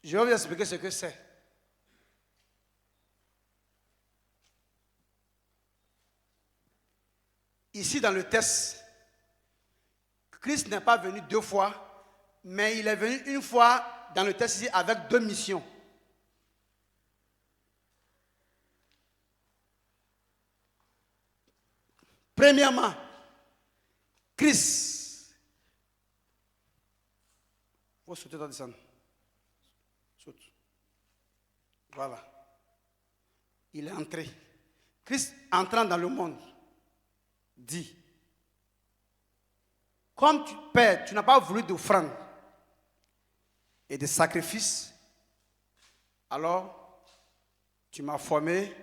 Je vais vous expliquer ce que c'est. Ici, dans le texte, Christ n'est pas venu 2 fois, mais il est venu une fois dans le texte ici avec 2 missions. Premièrement, Christ. Il faut sauter dans descendre. Saute. Voilà. Il est entré. Christ entrant dans le monde dit, comme Père, tu n'as pas voulu d'offrande et de sacrifice, alors tu m'as formé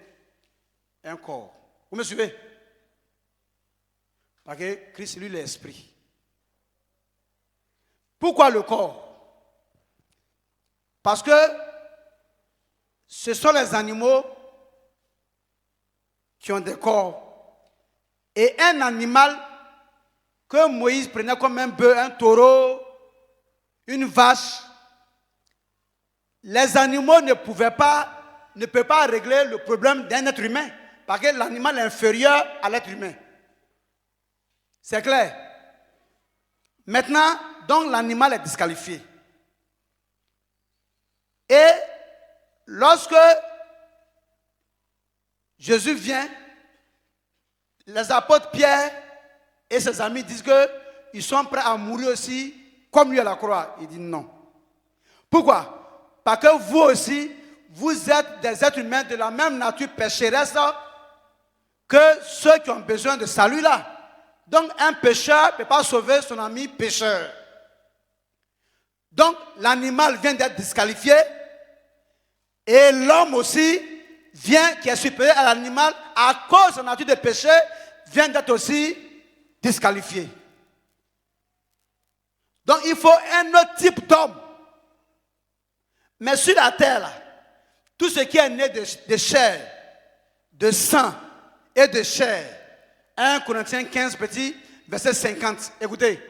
un corps. Vous me suivez? Parce que Christ, lui, l'esprit. Pourquoi le corps? Parce que ce sont les animaux qui ont des corps. Et un animal que Moïse prenait comme un bœuf, un taureau, une vache, les animaux ne peuvent pas régler le problème d'un être humain. Parce que l'animal est inférieur à l'être humain. C'est clair? Maintenant, donc l'animal est disqualifié. Et lorsque Jésus vient, les apôtres Pierre et ses amis disent qu'ils sont prêts à mourir aussi comme lui à la croix. Il dit non. Pourquoi? Parce que vous aussi, vous êtes des êtres humains de la même nature pécheresse que ceux qui ont besoin de salut là. Donc un pécheur ne peut pas sauver son ami pécheur. Donc l'animal vient d'être disqualifié et l'homme aussi vient, qui est supérieur à l'animal, à cause de sa nature de péché, vient d'être aussi disqualifié. Donc il faut un autre type d'homme. Mais sur la terre, là, tout ce qui est né de chair, de sang et de chair, 1 Corinthiens 15, petit, verset 50. Écoutez.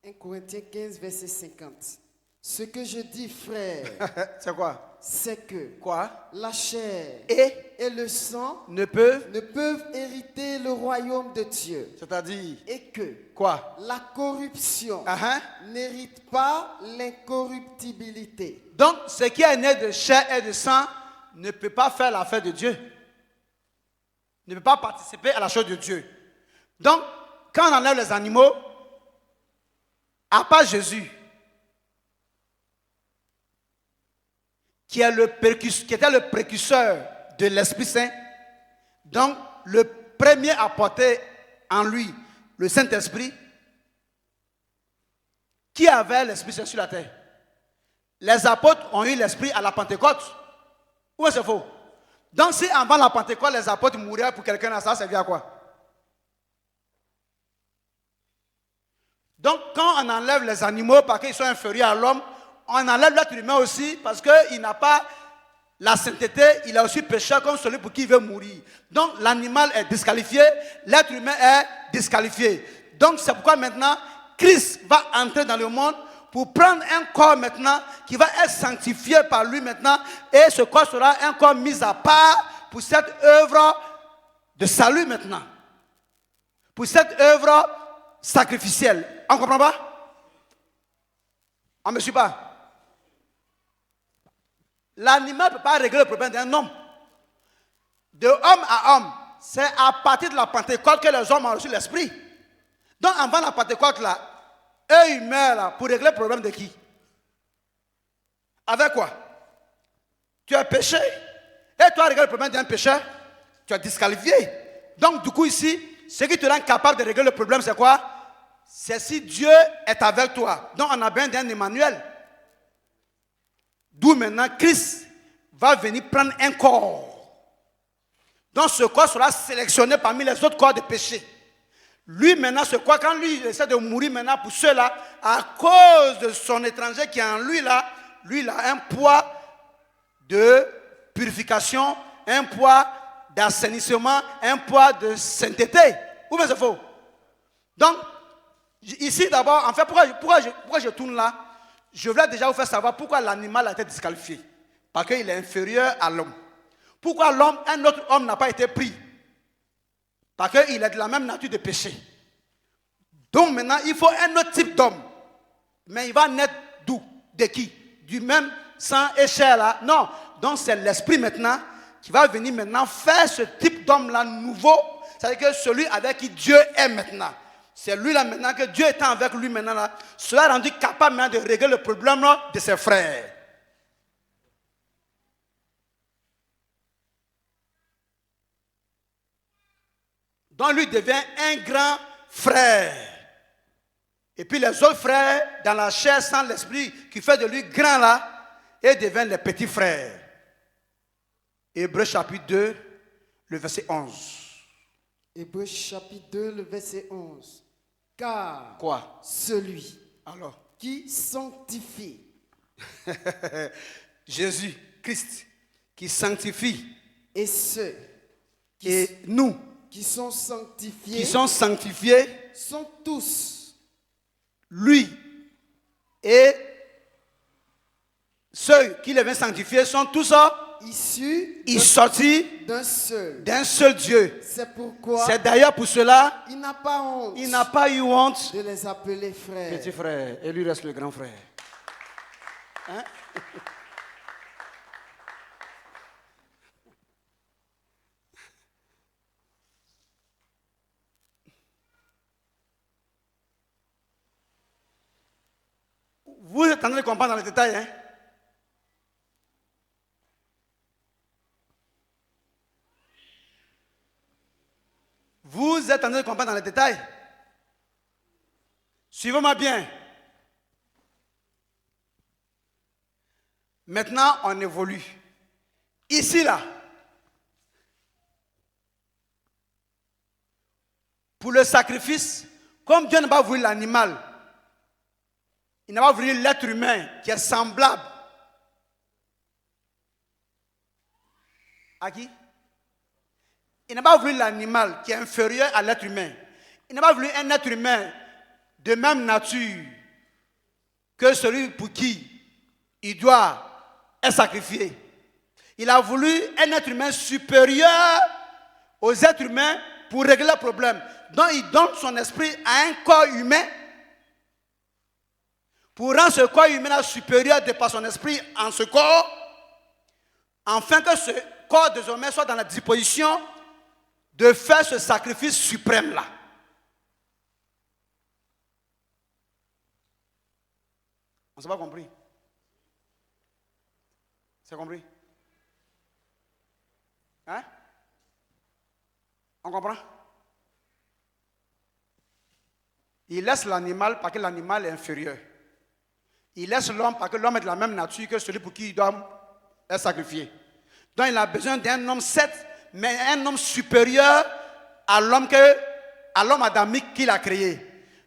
« 1 Corinthiens 15, verset 50. Ce que je dis, frère, c'est quoi? C'est que quoi? La chair et le sang ne peuvent hériter le royaume de Dieu. C'est-à-dire et que quoi? La corruption n'hérite pas l'incorruptibilité. Donc, ce qui est né de chair et de sang ne peut pas faire l'affaire de Dieu. Ne peut pas participer à la chose de Dieu. Donc, quand on enlève les animaux, à part Jésus, qui était le précurseur de l'Esprit Saint, donc le premier à porter en lui le Saint-Esprit, qui avait l'Esprit Saint sur la terre? Les apôtres ont eu l'Esprit à la Pentecôte. Ou est-ce faux? Donc si avant la Pentecôte, les apôtres mouraient pour quelqu'un, ça servait à quoi? Donc quand on enlève les animaux parce qu'ils sont inférieurs à l'homme, on enlève l'être humain aussi parce qu'il n'a pas la sainteté, il a aussi péché comme celui pour qui il veut mourir. Donc l'animal est disqualifié, l'être humain est disqualifié. Donc c'est pourquoi maintenant Christ va entrer dans le monde pour prendre un corps maintenant qui va être sanctifié par lui maintenant, et ce corps sera un corps mis à part pour cette œuvre de salut maintenant. Pour cette œuvre sacrificielle. On ne comprend pas? On ne me suit pas? L'animal ne peut pas régler le problème d'un homme. De homme à homme, c'est à partir de la Pentecôte que les hommes ont reçu l'Esprit. Donc avant la Pentecôte, là, eux ils meurent là, pour régler le problème de qui? Avec quoi? Tu as péché, et tu as réglé le problème d'un pécheur, tu as disqualifié. Donc du coup ici, ce qui te rend capable de régler le problème, c'est quoi? C'est si Dieu est avec toi. Donc on a besoin d'un Emmanuel. D'où maintenant Christ va venir prendre un corps. Donc ce corps sera sélectionné parmi les autres corps de péché. Lui maintenant, ce corps, quand lui il essaie de mourir maintenant pour ceux-là, à cause de son étranger qui est en lui là, lui il a un poids de purification, un poids d'assainissement, un poids de sainteté. Ou bien c'est faux? Donc Ici d'abord, en fait, pourquoi je tourne là? Je voulais déjà vous faire savoir pourquoi l'animal a été disqualifié. Parce qu'il est inférieur à l'homme. Pourquoi un autre homme n'a pas été pris? Parce qu'il est de la même nature de péché. Donc maintenant, il faut un autre type d'homme. Mais il va naître d'où? De qui? Du même sang et chair là? Non. Donc c'est l'esprit maintenant qui va venir maintenant faire ce type d'homme là nouveau. C'est-à-dire que celui avec qui Dieu est maintenant. C'est lui là maintenant que Dieu étant avec lui maintenant là, sera rendu capable maintenant de régler le problème là, de ses frères. Donc lui devient un grand frère. Et puis les autres frères, dans la chair sans l'esprit, qui fait de lui grand là, et deviennent les petits frères. Hébreux chapitre 2, le verset 11. Hébreux chapitre 2, le verset 11. Car Quoi? celui Alors, qui sanctifie Jésus, Christ, qui sanctifie, et ceux et nous, qui sont sanctifiés, sont tous lui. Et ceux qui les viennent sanctifier sont tous issus sortis d'un seul Dieu. C'est pourquoi C'est d'ailleurs pour cela il n'a pas honte il n'a pas eu honte de les appeler frères. petit frère, et lui reste le grand frère. Hein? Vous êtes en train de comprendre dans les détails, hein? Vous êtes en train de comprendre dans les détails. Suivez-moi bien. Maintenant, on évolue. Ici, là, pour le sacrifice, comme Dieu n'a pas voulu l'animal, il n'a pas voulu l'être humain qui est semblable à qui? Il n'a pas voulu l'animal qui est inférieur à l'être humain. Il n'a pas voulu un être humain de même nature que celui pour qui il doit être sacrifié. Il a voulu un être humain supérieur aux êtres humains pour régler le problème. Donc il donne son esprit à un corps humain pour rendre ce corps humain supérieur de par son esprit en ce corps, afin que ce corps désormais soit dans la disposition de faire ce sacrifice suprême là. On ne s'est pas compris? C'est compris? Hein? On comprend? Il laisse l'animal parce que l'animal est inférieur. Il laisse l'homme parce que l'homme est de la même nature que celui pour qui il doit être sacrifié. Donc il a besoin d'un homme certes, mais un homme supérieur à l'homme adamique qu'il a créé.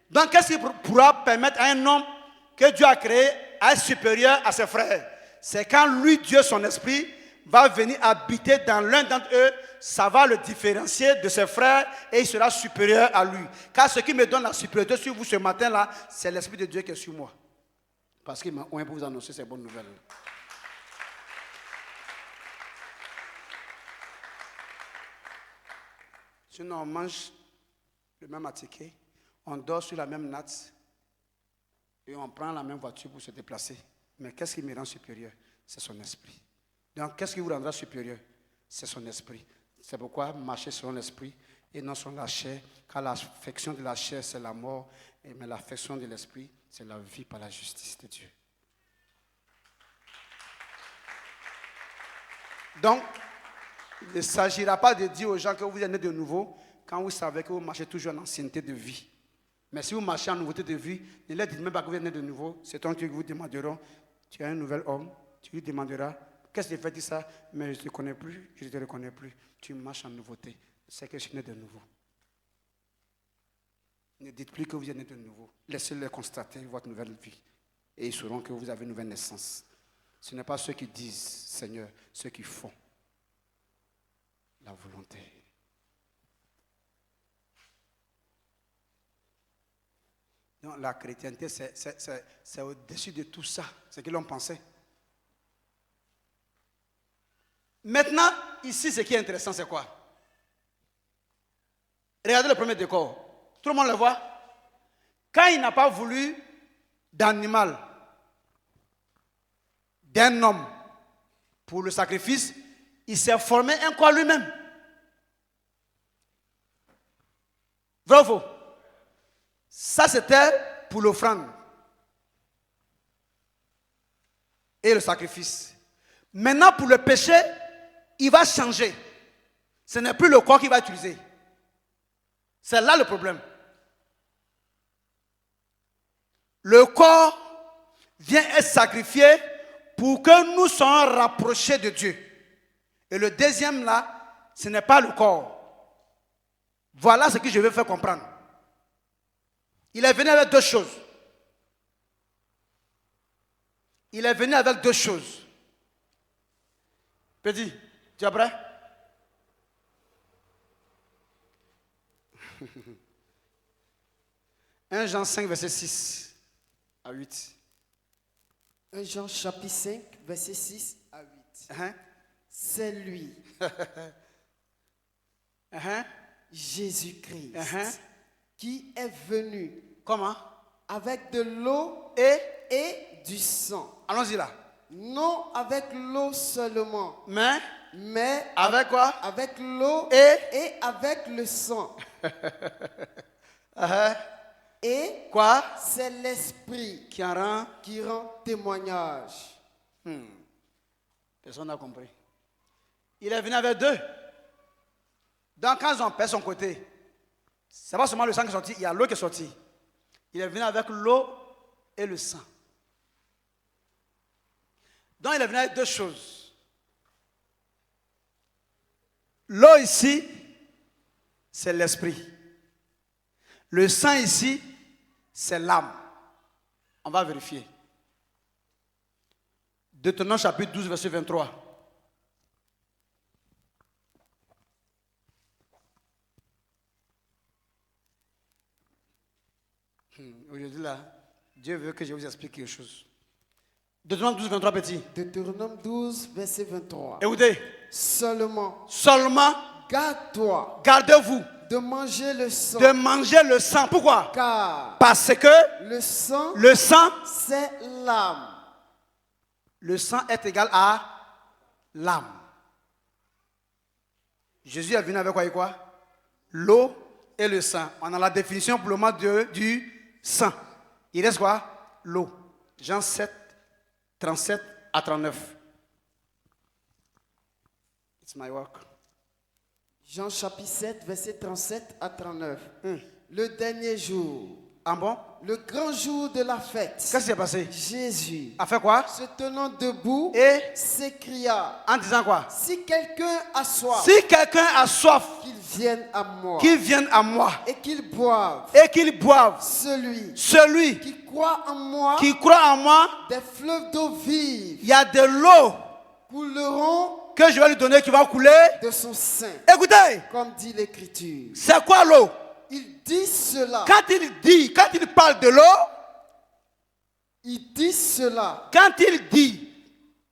Donc qu'est-ce qui pourra permettre à un homme que Dieu a créé à être supérieur à ses frères? C'est quand lui, Dieu, son esprit, va venir habiter dans l'un d'entre eux, ça va le différencier de ses frères et il sera supérieur à lui. Car ce qui me donne la supériorité sur vous ce matin-là, c'est l'Esprit de Dieu qui est sur moi. Parce qu'il m'a oint pour vous annoncer ces bonnes nouvelles. Sinon, on mange le même attiqué, on dort sur la même natte et on prend la même voiture pour se déplacer. Mais qu'est-ce qui me rend supérieur? C'est son esprit. Donc, qu'est-ce qui vous rendra supérieur? C'est son esprit. C'est pourquoi marcher selon l'esprit et non selon la chair, car l'affection de la chair, c'est la mort, mais l'affection de l'esprit, c'est la vie par la justice de Dieu. Donc, il ne s'agira pas de dire aux gens que vous êtes nés de nouveau quand vous savez que vous marchez toujours en ancienneté de vie. Mais si vous marchez en nouveauté de vie, ne leur dites même pas que vous êtes nés de nouveau. C'est ton Dieu qui vous demanderont, tu es un nouvel homme, tu lui demanderas, qu'est-ce que tu fais de ça? Mais je ne te connais plus, je ne te reconnais plus. Tu marches en nouveauté. C'est que je suis né de nouveau. Ne dites plus que vous êtes né de nouveau. Laissez-les constater votre nouvelle vie. Et ils sauront que vous avez une nouvelle naissance. Ce n'est pas ceux qui disent, Seigneur, ceux qui font la volonté. non, la chrétienté, c'est au-dessus de tout ça. C'est ce qu'ils ont pensé. Maintenant, ici, ce qui est intéressant, c'est quoi? Regardez le premier décor. Tout le monde le voit? Quand il n'a pas voulu d'animal, d'un homme pour le sacrifice, il s'est formé un corps lui-même. Vrai ou faux? Ça, c'était pour l'offrande et le sacrifice. Maintenant, pour le péché, il va changer. Ce n'est plus le corps qu'il va utiliser. C'est là le problème. Le corps vient être sacrifié pour que nous soyons rapprochés de Dieu. Et le deuxième là, ce n'est pas le corps. Voilà ce que je veux faire comprendre. Il est venu avec deux choses. Il est venu avec deux choses. Petit, tu es prêt? Un Jean 5, verset 6 à 8. 1 Jean chapitre 5, verset 6 à 8. C'est lui, Jésus-Christ, qui est venu. Comment? Avec de l'eau et du sang. Allons-y là. Non avec l'eau seulement, mais avec quoi? Avec l'eau et avec le sang. Et quoi? C'est l'Esprit qui rend témoignage. Personne n'a compris. Il est venu avec deux. Donc quand ils ont perdu son côté, c'est pas seulement le sang qui est sorti, il y a l'eau qui est sortie. Il est venu avec l'eau et le sang. Donc il est venu avec deux choses. L'eau ici, c'est l'esprit. Le sang ici, c'est l'âme. On va vérifier. Deutéronome chapitre 12, verset 23. Aujourd'hui là, Dieu veut que je vous explique quelque chose. Deutéronome 12, 23, petit. Deutéronome 12, verset 23. Écoutez. Seulement, gardez-vous de manger le sang. De manger le sang. Pourquoi? Parce que le sang, c'est l'âme. Le sang est égal à l'âme. Jésus est venu avec quoi et quoi? L'eau et le sang. On a la définition pour le moment du sang. Il reste quoi? L'eau. Jean 7, 37 à 39. It's my work. Jean chapitre 7, verset 37 à 39. Le dernier jour. Ah bon? Le grand jour de la fête. Qu'est-ce qui s'est passé? Jésus a fait quoi? Se tenant debout et s'écria. En disant quoi? Si quelqu'un a soif. Si quelqu'un a soif. Qu'il vienne à moi. Qu'il vienne à moi. Et qu'il boive. Et qu'il boive. Celui qui croit en moi. Qui croit en moi. Des fleuves d'eau vive. Il y a de l'eau. Couleront. Que je vais lui donner qui va couler. De son sein. Écoutez. Comme dit l'Écriture. C'est quoi l'eau? Il dit cela. Quand il parle de l'eau, il dit cela. Quand il dit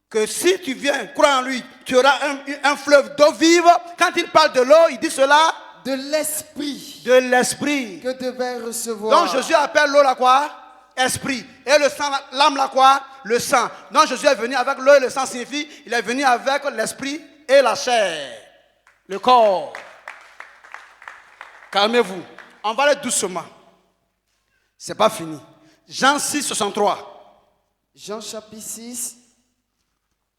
que si tu viens croire en lui, tu auras un fleuve d'eau vive. Quand il parle de l'eau, il dit cela. De l'esprit. De l'esprit. Que devait recevoir. Donc Jésus appelle l'eau la quoi? Esprit. Et le sang, l'âme la quoi? Le sang. Donc Jésus est venu avec l'eau et le sang signifie, il est venu avec l'esprit et la chair. Le corps. Calmez-vous. On va aller doucement. C'est pas fini. Jean 6, 63. Jean chapitre 6,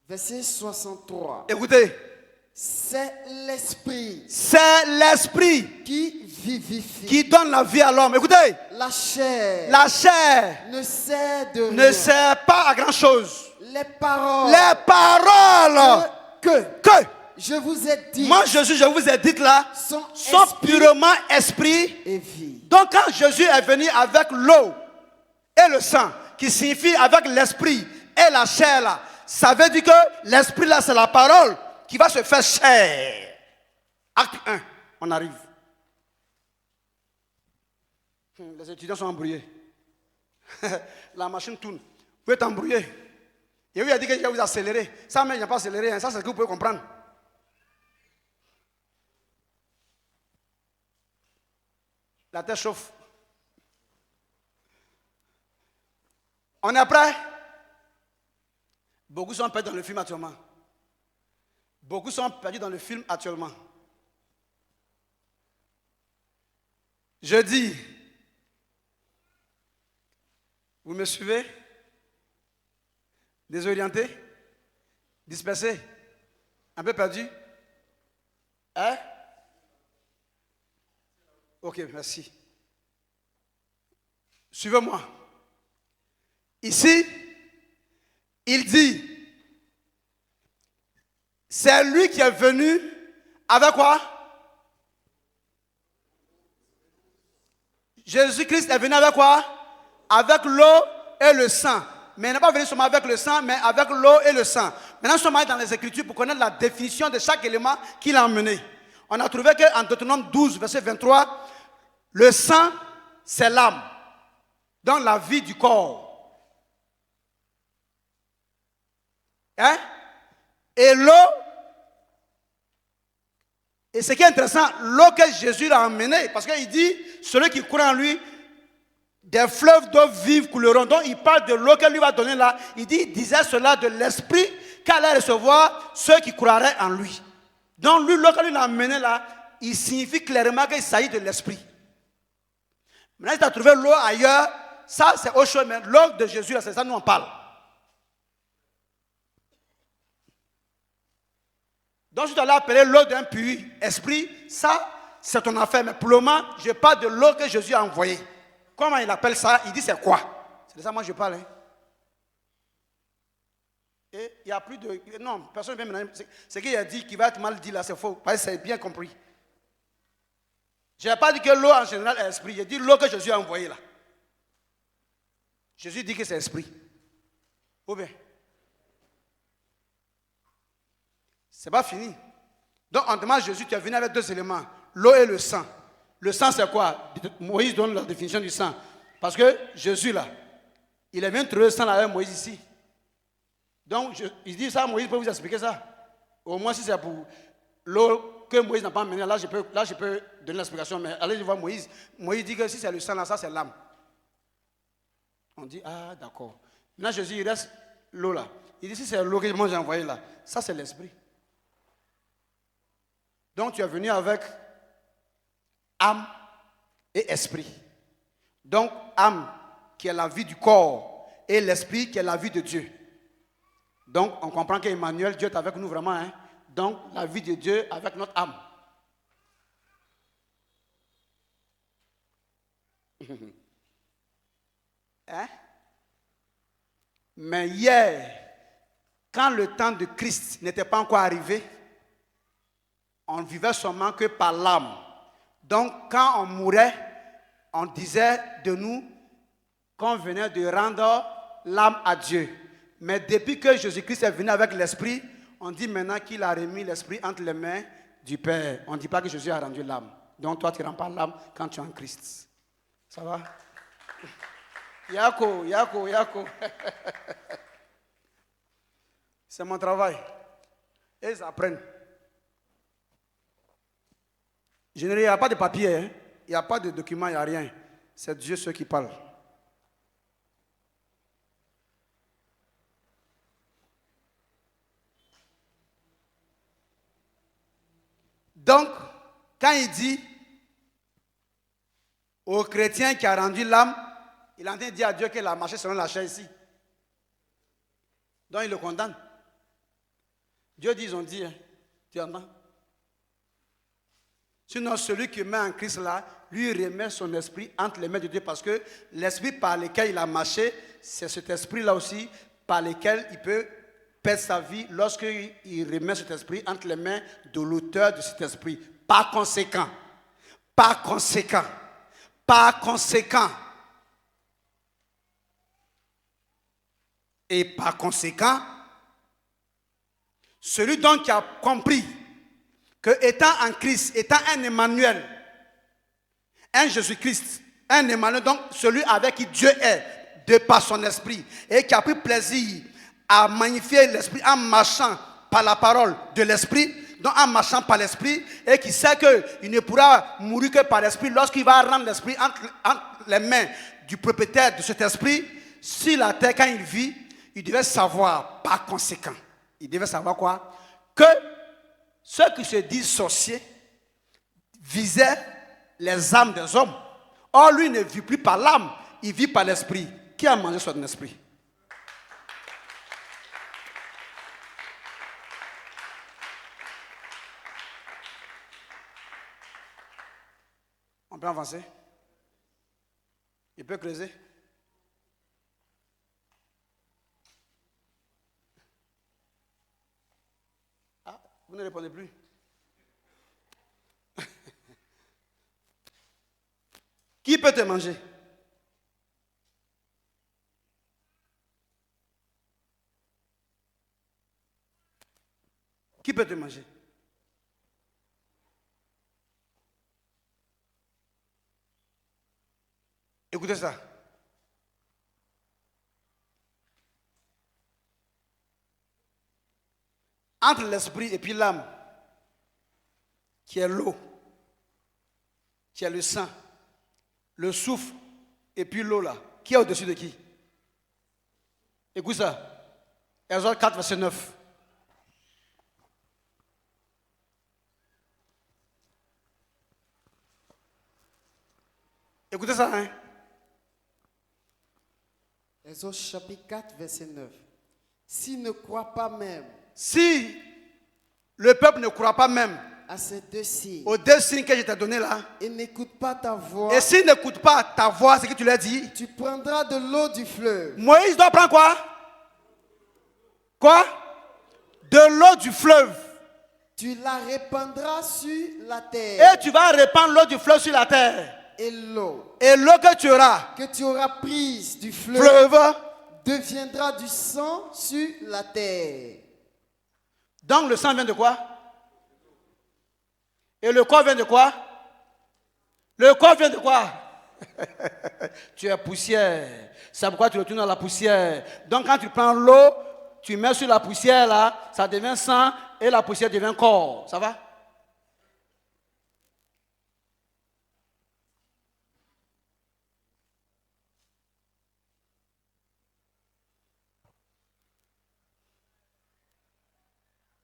verset 63. Écoutez. C'est l'esprit. C'est l'esprit. Qui vivifie. Qui donne la vie à l'homme. Écoutez. La chair. La chair. Ne sert de rien. Ne sert pas à grand chose. Les paroles. Les paroles. Que. Je vous ai dit. Moi, Jésus, je vous ai dit là, sont purement esprit et vie. Donc, quand Jésus est venu avec l'eau et le sang, qui signifie avec l'esprit et la chair là, ça veut dire que l'esprit là, c'est la parole qui va se faire chair. Acte 1, on arrive. Les étudiants sont embrouillés. La machine tourne. Vous pouvez t'embrouiller. Et lui a dit que je vais vous accélérer. Ça, mais il n'y a pas accéléré. Hein. Ça, c'est ce que vous pouvez comprendre. La tête chauffe. On est prêt? Beaucoup sont perdus dans le film actuellement. Beaucoup sont perdus dans le film actuellement. Je dis, vous me suivez? Désorienté? Dispersé? Un peu perdu? Hein? Ok, merci. Suivez-moi. Ici, il dit, c'est lui qui est venu avec quoi? Jésus-Christ est venu avec quoi? Avec l'eau et le sang. Mais il n'est pas venu seulement avec le sang, mais avec l'eau et le sang. Maintenant, nous sommes allés dans les Écritures pour connaître la définition de chaque élément qu'il a emmené. On a trouvé qu'en Deutéronome 12, verset 23, le sang, c'est l'âme, donc la vie du corps. Hein? Et l'eau, et ce qui est intéressant, l'eau que Jésus a emmenée, parce qu'il dit, celui qui croit en lui, des fleuves d'eau vive couleront. Donc il parle de l'eau que lui va donner là. Il disait cela de l'esprit qu'allait recevoir ceux qui croiraient en lui. Donc lui, l'eau que lui a emmenée là, il signifie clairement qu'il s'agit de l'esprit. Maintenant, si tu as trouvé l'eau ailleurs, ça c'est autre chose, mais l'eau de Jésus, là, c'est ça, nous on parle. Donc, si tu allais appeler l'eau d'un puits, esprit, ça, c'est ton affaire. Mais pour le moment, je parle de l'eau que Jésus a envoyée. Comment il appelle ça? Il dit c'est quoi? C'est de ça que moi je parle. Hein? Et il n'y a plus de... Non, personne ne vient maintenant. Ce qu'il a dit qui va être mal dit là, c'est faux. Parce que c'est bien compris. Je n'ai pas dit que l'eau en général est esprit. J'ai dit l'eau que Jésus a envoyée là. Jésus dit que c'est esprit. Ou bien? C'est pas fini. Donc on demande à Jésus, tu es venu avec deux éléments, l'eau et le sang. Le sang c'est quoi? Moïse donne la définition du sang. Parce que Jésus là, il est venu trouver le sang là avec Moïse ici. Donc il dit ça, Moïse peut vous expliquer ça. Au moins si c'est pour l'eau que Moïse n'a pas amené, là je peux donner l'explication. Mais allez voir Moïse. Moïse dit que si c'est le sang là, ça c'est l'âme. On dit, ah d'accord. Maintenant Jésus il reste l'eau là. Il dit si c'est l'eau que moi j'ai envoyée là, ça c'est l'esprit. Donc tu es venu avec âme et esprit. Donc âme qui est la vie du corps et l'esprit qui est la vie de Dieu. Donc on comprend qu'Emmanuel, Dieu est avec nous vraiment. Hein? Donc la vie de Dieu avec notre âme. Hein? Mais hier, quand le temps de Christ n'était pas encore arrivé, on vivait seulement que par l'âme. Donc, quand on mourait, on disait de nous qu'on venait de rendre l'âme à Dieu. Mais depuis que Jésus-Christ est venu avec l'esprit, on dit maintenant qu'il a remis l'esprit entre les mains du Père. On ne dit pas que Jésus a rendu l'âme. Donc, toi, tu ne rends pas l'âme quand tu es en Christ. Ça va? Yako. C'est mon travail. Et ils apprennent. Il n'y a pas de papier, hein? Il n'y a pas de document, il n'y a rien. C'est Dieu ceux qui parlent. Donc, quand il dit au chrétien qui a rendu l'âme, il est en train de dire à Dieu qu'il a marché selon la chair ici. Donc il le condamne. Dieu dit, ils ont dit, hein, tu entends? Sinon, celui qui met en Christ là, lui remet son esprit entre les mains de Dieu parce que l'esprit par lequel il a marché, c'est cet esprit-là aussi par lequel il peut perdre sa vie lorsqu'il remet cet esprit entre les mains de l'auteur de cet esprit. Par conséquent, et par conséquent, celui donc qui a compris que étant en Christ, étant un Emmanuel, un Jésus-Christ, un Emmanuel, donc celui avec qui Dieu est, de par son esprit et qui a pris plaisir à magnifier l'esprit en marchant par la parole de l'esprit, donc en marchant par l'esprit, et qui sait qu'il ne pourra mourir que par l'esprit lorsqu'il va rendre l'esprit entre les mains du propriétaire de cet esprit sur la terre quand il vit. Il devait savoir par conséquent, il devait savoir quoi? Que ceux qui se disent sorciers visaient les âmes des hommes. Or, lui ne vit plus par l'âme, il vit par l'esprit. Qui a mangé son esprit? On peut avancer? Il peut creuser? Ah, vous ne répondez plus. Qui peut te manger? Qui peut te manger? Écoutez ça. Entre l'esprit et puis l'âme, qui est l'eau, qui est le sang, le souffle et puis l'eau là, qui est au-dessus de qui? Écoute ça. Exode 4, verset 9. Écoutez ça, hein? Exode chapitre 4, verset 9. S'il ne croit pas même Si le peuple ne croit pas même à ces deux signes aux deux signes que je t'ai donnés là, et n'écoute pas ta voix, et s'il n'écoute pas ta voix, ce que tu lui as dit, tu prendras de l'eau du fleuve. Moïse doit prendre quoi? Quoi? De l'eau du fleuve. Tu la répandras sur la terre. Et tu vas répandre l'eau du fleuve sur la terre. Et l'eau Et l'eau que tu auras prise du fleuve fleuve. deviendra du sang sur la terre. Donc le sang vient de quoi? Et le corps vient de quoi? Le corps vient de quoi? Tu es poussière. C'est pourquoi tu retournes dans la poussière. Donc quand tu prends l'eau, tu mets sur la poussière là, ça devient sang et la poussière devient corps. Ça va?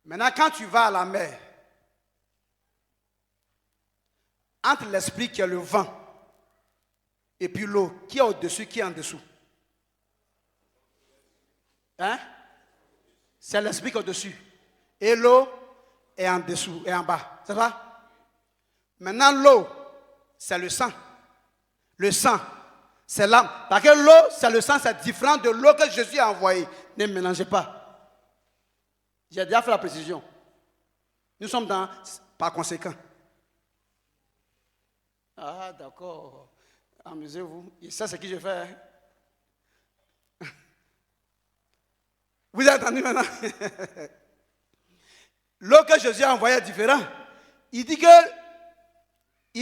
Maintenant, quand tu vas à la mer, entre l'esprit qui est le vent et puis l'eau, qui est au-dessus, qui est en dessous? Hein? C'est l'esprit qui est au-dessus. Et l'eau est en dessous et en bas. C'est ça? Maintenant, l'eau, c'est le sang. Le sang, c'est l'âme. Parce que l'eau, c'est le sang, c'est différent de l'eau que Jésus a envoyée. Ne mélangez pas. J'ai déjà fait la précision. Nous sommes par conséquent. Ah, d'accord. Amusez-vous. Et ça, c'est ce que je fais. Hein? Vous avez entendu maintenant? L'eau que Jésus a envoyée est différente. Il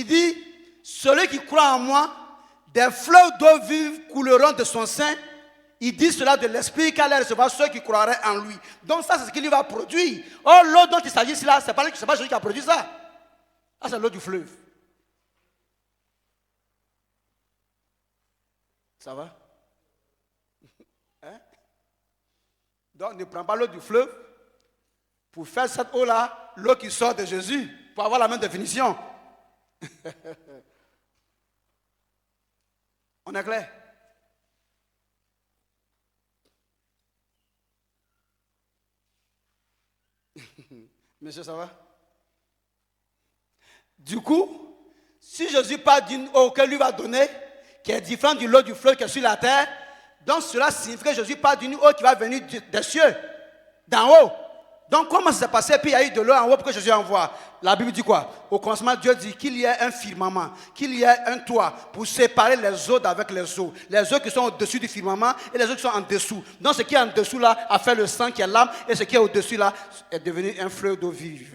dit, celui qui croit en moi, des fleuves d'eau vive couleront de son sein. Il dit cela de l'esprit qu'allait recevoir ceux qui croiraient en lui. Donc ça, c'est ce qu'il va produire. Or, l'eau dont il s'agit là, ce n'est pas Jésus qui a produit ça. Ça, c'est l'eau du fleuve. Ça va? Hein? Donc, ne prends pas l'eau du fleuve pour faire cette eau-là, l'eau qui sort de Jésus, pour avoir la même définition. On est clair? Monsieur, ça va? Du coup, si Jésus parle d'une eau que lui va donner, qui est différente de l'eau du fleuve qui est sur la terre, donc cela signifie que Jésus parle d'une eau qui va venir des cieux, d'en haut. Donc comment ça s'est passé? Puis il y a eu de l'eau en haut pour que Jésus envoie. La Bible dit quoi? Au commencement, Dieu dit qu'il y ait un firmament, qu'il y ait un toit pour séparer les eaux d'avec les eaux. Les eaux qui sont au-dessus du firmament et les eaux qui sont en dessous. Donc ce qui est en dessous là a fait le sang qui est l'âme et ce qui est au-dessus là est devenu un fleuve d'eau vive.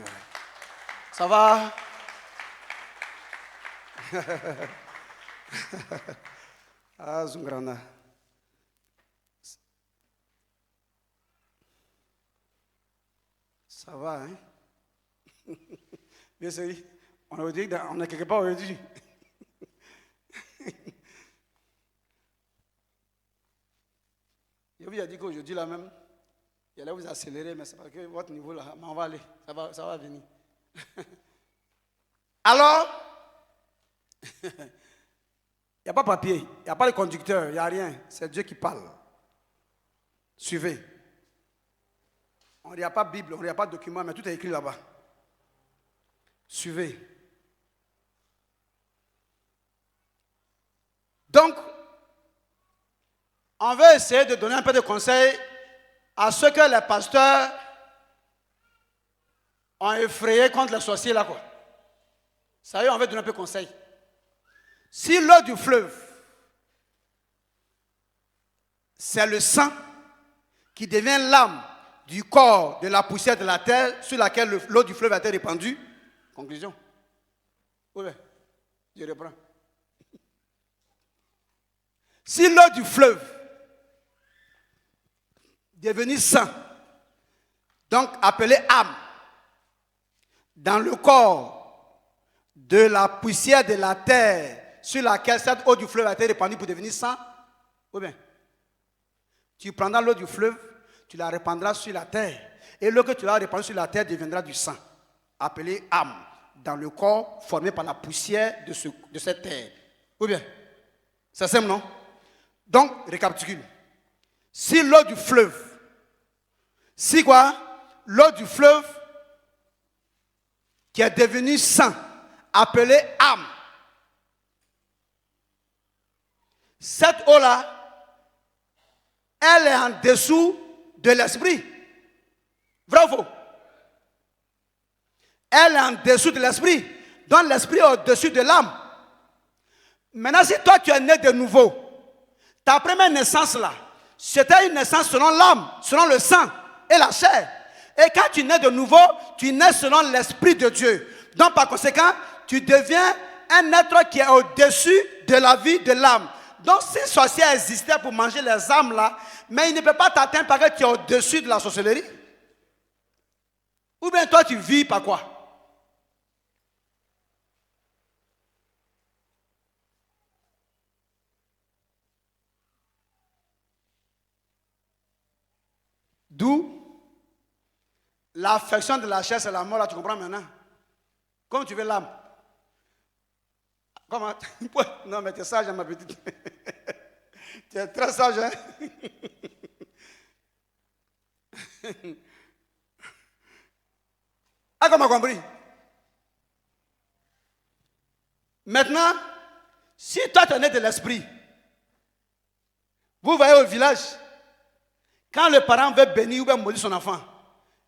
Ça va? Ah, Zungrana. Ça va, hein? Bien sûr, on est quelque part aujourd'hui. Je vous ai dit qu'aujourd'hui, là même, il allait vous accélérer, mais c'est parce que votre niveau, là, on va aller. Ça va venir. Alors, il n'y a pas de papier, il n'y a pas de conducteur, il n'y a rien. C'est Dieu qui parle. Suivez. Il n'y a pas de Bible, il n'y a pas de document, mais tout est écrit là-bas. Suivez. Donc, on veut essayer de donner un peu de conseils à ceux que les pasteurs ont effrayé contre les sorciers là, quoi. Ça y est, on veut donner un peu de conseils. Si l'eau du fleuve, c'est le sang qui devient l'âme du corps de la poussière de la terre sur laquelle l'eau du fleuve a été répandue, conclusion. Oui, je reprends. Si l'eau du fleuve devenue sang, donc appelée âme, dans le corps de la poussière de la terre sur laquelle cette eau du fleuve a été répandue pour devenir sang, ou bien, tu prendras l'eau du fleuve, tu la répandras sur la terre, et l'eau que tu vas répandre sur la terre deviendra du sang, appelé âme, dans le corps formé par la poussière de cette terre. Ou bien, c'est simple, non? Donc, récapitule. Si l'eau du fleuve, si quoi? L'eau du fleuve qui est devenue sang, appelée âme. Cette eau-là, elle est en dessous de l'esprit. Vrai ou faux? Elle est en dessous de l'esprit. Donc l'esprit est au-dessus de l'âme. Maintenant, si toi tu es né de nouveau, ta première naissance là, c'était une naissance selon l'âme, selon le sang et la chair. Et quand tu nais de nouveau, tu nais selon l'Esprit de Dieu. Donc par conséquent, tu deviens un être qui est au-dessus de la vie de l'âme. Donc ces sorciers existaient pour manger les âmes là, mais ils ne peuvent pas t'atteindre parce que tu es au-dessus de la sorcellerie. Ou bien toi tu vis par quoi? D'où l'affection de la chair, c'est la mort, là, tu comprends maintenant? Comme tu veux l'âme. Comment? Non, mais tu es sage, ma petite. Tu es très sage, hein? Ah, comment compris? Maintenant, si toi tu es né de l'esprit, vous voyez au village, quand le parent veut bénir ou veut maudire son enfant,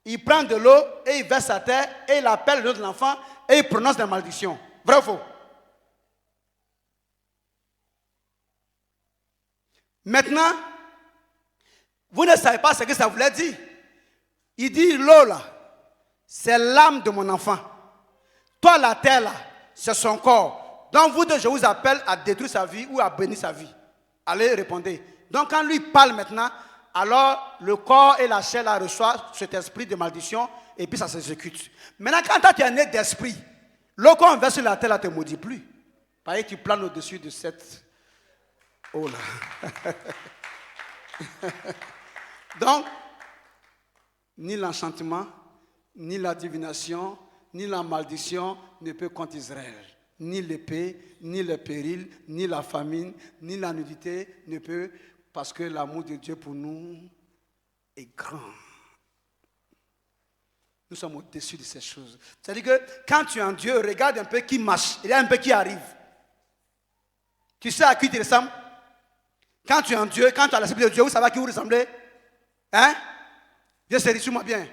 il prend de l'eau et il verse à terre et il appelle le nom de l'enfant et il prononce des malédictions. Vrai ou faux? Maintenant, vous ne savez pas ce que ça voulait dire. Il dit l'eau là, c'est l'âme de mon enfant. Toi, la terre là, c'est son corps. Donc vous deux, je vous appelle à détruire sa vie ou à bénir sa vie. Allez, répondez. Donc quand lui parle maintenant, alors le corps et la chair là reçoivent cet esprit de malédiction et puis ça s'exécute. Maintenant, quand toi tu es né d'esprit, l'eau qu'on verse sur la terre là ne te maudit plus. Parce que tu planes au-dessus de cette eau là. Donc, ni l'enchantement, ni la divination, ni la malédiction ne peut contre Israël. Ni l'épée, ni le péril, ni la famine, ni la nudité ne peut, parce que l'amour de Dieu pour nous est grand. Nous sommes au-dessus de ces choses. C'est-à-dire que quand tu es en Dieu, regarde un peu qui marche, il y a un peu qui arrive. Tu sais à qui tu ressembles? Quand tu es en Dieu, quand tu as l'esprit de Dieu, vous savez à qui vous ressemblez? Hein? Viens, suis-moi bien.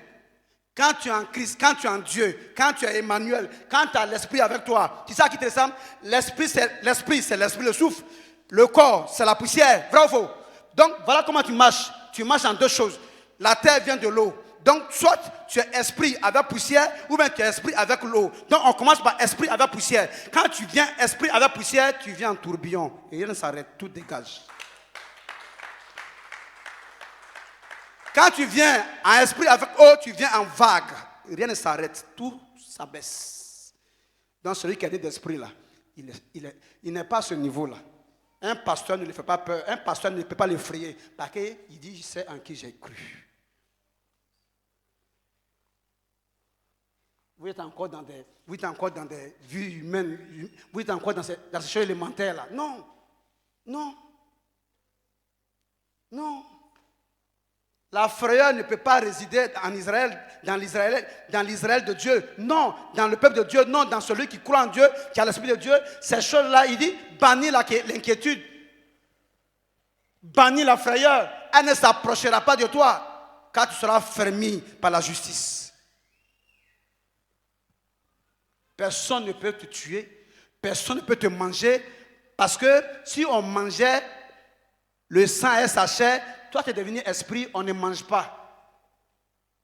Quand tu es en Christ, quand tu es en Dieu, quand tu es Emmanuel, quand tu as l'esprit avec toi, tu sais à qui te ressemble? L'esprit, c'est l'esprit, le souffle. Le corps, c'est la poussière. Vrai ou faux? Donc, voilà comment tu marches. Tu marches en deux choses. La terre vient de l'eau. Donc, soit tu es esprit avec poussière, ou bien tu es esprit avec l'eau. Donc, on commence par esprit avec poussière. Quand tu viens esprit avec poussière, tu viens en tourbillon. Et rien ne s'arrête, tout dégage. Quand tu viens en esprit avec eau, tu viens en vague. rien ne s'arrête, tout s'abaisse. Donc celui qui a d'esprit là, il n'est pas à ce niveau-là. Un pasteur ne lui fait pas peur, un pasteur ne peut pas l'effrayer, parce qu'il dit, je sais en qui j'ai cru. Vous êtes encore dans des vues humaines, vous êtes encore dans ces choses élémentaires là. Non, non, non. La frayeur ne peut pas résider en Israël, dans l'Israël de Dieu. Non, dans le peuple de Dieu. Non, dans celui qui croit en Dieu, qui a l'esprit de Dieu. Ces choses-là, il dit, bannis l'inquiétude. Bannis la frayeur. Elle ne s'approchera pas de toi, car tu seras fermé par la justice. Personne ne peut te tuer. Personne ne peut te manger. Parce que si on mangeait le sang et sa chair, toi, tu es devenu esprit, on ne mange pas.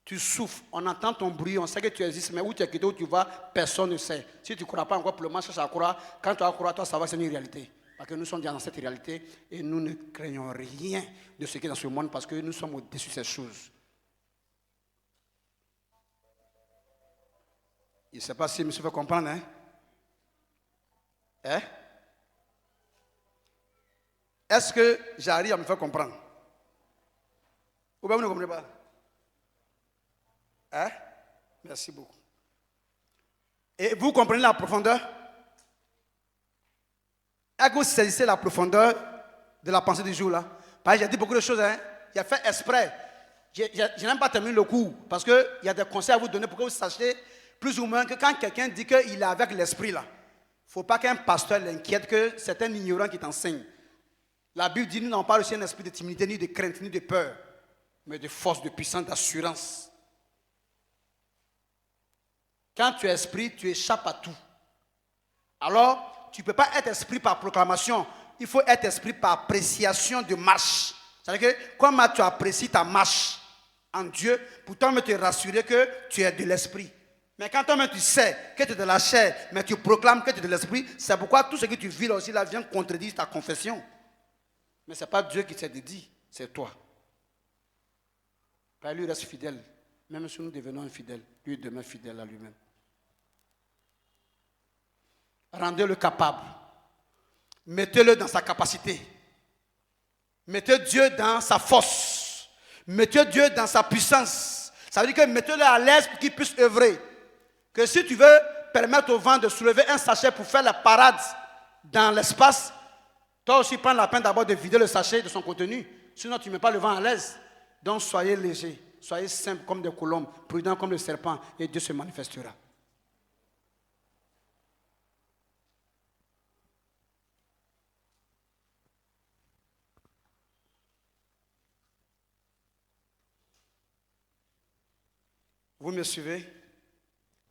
Tu souffres, on entend ton bruit, on sait que tu existes, mais où tu es quitté, où tu vas, personne ne sait. Si tu ne crois pas encore pour le moment, cherche à croire. Quand tu vas croire, toi, ça va, c'est une réalité. Parce que nous sommes déjà dans cette réalité et nous ne craignons rien de ce qui est dans ce monde parce que nous sommes au-dessus de ces choses. Je ne sais pas si monsieur veut comprendre, hein? Hein? Est-ce que j'arrive à me faire comprendre? Ou bien vous ne comprenez pas? Hein? Merci beaucoup. Et vous comprenez la profondeur? Est-ce que vous saisissez la profondeur de la pensée du jour là? Parce que j'ai dit beaucoup de choses, hein? J'ai fait exprès. Je n'ai pas terminé le cours parce qu'il y a des conseils à vous donner pour que vous sachiez plus ou moins que quand quelqu'un dit qu'il est avec l'esprit là, il ne faut pas qu'un pasteur l'inquiète que c'est un ignorant qui t'enseigne. La Bible dit, nous n'avons pas reçu un esprit de timidité, ni de crainte, ni de peur, mais de force, de puissance, d'assurance. Quand tu es esprit, tu échappes à tout. Alors, tu ne peux pas être esprit par proclamation. Il faut être esprit par appréciation de marche. C'est-à-dire que, comme tu apprécies ta marche en Dieu, pour toi-même te rassurer que tu es de l'esprit. Mais quand toi-même tu sais que tu es de la chair, mais tu proclames que tu es de l'esprit, c'est pourquoi tout ce que tu vis là aussi là vient contredire ta confession. Mais ce n'est pas Dieu qui s'est dit, c'est toi. Car lui reste fidèle. Même si nous devenons infidèles, lui demeure fidèle à lui-même. Rendez-le capable. Mettez-le dans sa capacité. Mettez Dieu dans sa force. Mettez Dieu dans sa puissance. Ça veut dire que mettez-le à l'aise pour qu'il puisse œuvrer. Que si tu veux permettre au vent de soulever un sachet pour faire la parade dans l'espace, toi aussi prends la peine d'abord de vider le sachet de son contenu. Sinon tu ne mets pas le vent à l'aise. Donc soyez légers, soyez simples comme des colombes, prudents comme le serpent, et Dieu se manifestera. Vous me suivez?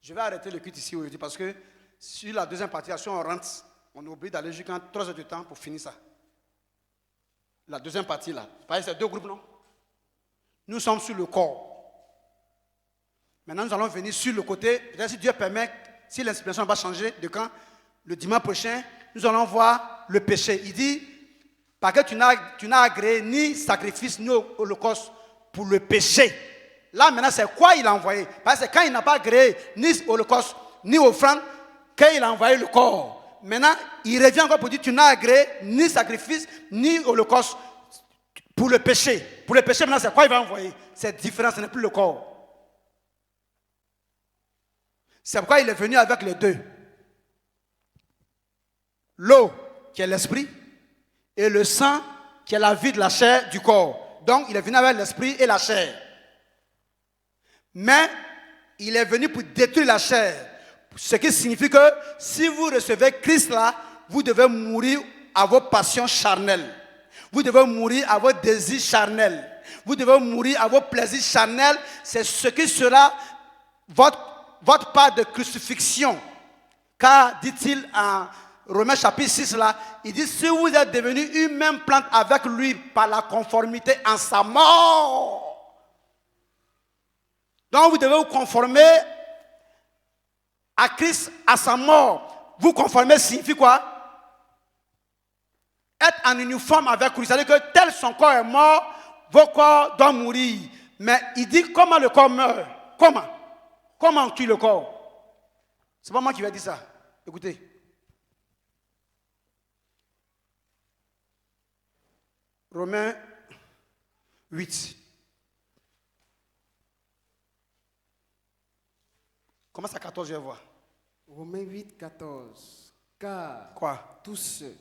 Je vais arrêter le culte ici aujourd'hui parce que sur la deuxième partie, si on rentre, on oublie d'aller jusqu'à 3 heures de temps pour finir ça. La deuxième partie là, c'est 2 groupes, non? Nous sommes sur le corps. Maintenant, nous allons venir sur le côté. Peut-être si Dieu permet, si l'inspiration va changer de quand, le dimanche prochain, nous allons voir le péché. Il dit, parce que tu n'as agréé ni sacrifice ni holocauste pour le péché. Là, maintenant, c'est quoi il a envoyé? Parce que quand il n'a pas agréé ni holocauste ni offrande, qu'il a envoyé le corps. Maintenant, il revient encore pour dire, tu n'as agréé ni sacrifice ni holocauste pour le péché. Pour le péché, maintenant, c'est quoi il va envoyer? C'est différent, ce n'est plus le corps. C'est pourquoi il est venu avec les deux. L'eau, qui est l'esprit, et le sang, qui est la vie de la chair du corps. Donc, il est venu avec l'esprit et la chair. Mais, il est venu pour détruire la chair. Ce qui signifie que si vous recevez Christ là, vous devez mourir à vos passions charnelles. Vous devez mourir à vos désirs charnels. Vous devez mourir à vos plaisirs charnels. C'est ce qui sera votre part de crucifixion. Car, dit-il en Romains chapitre 6 là, il dit, si vous êtes devenu une même plante avec lui par la conformité en sa mort. Donc vous devez vous conformer à Christ, à sa mort. Vous conformer signifie quoi? Être en uniforme avec Christ. C'est-à-dire que tel son corps est mort, vos corps doivent mourir. Mais il dit comment le corps meurt? Comment? Comment on tue le corps? C'est pas moi qui vais dire ça. Écoutez. Romains 8. Commence à 14, je vais voir. Romains 8, 14. Car Quoi? tous ceux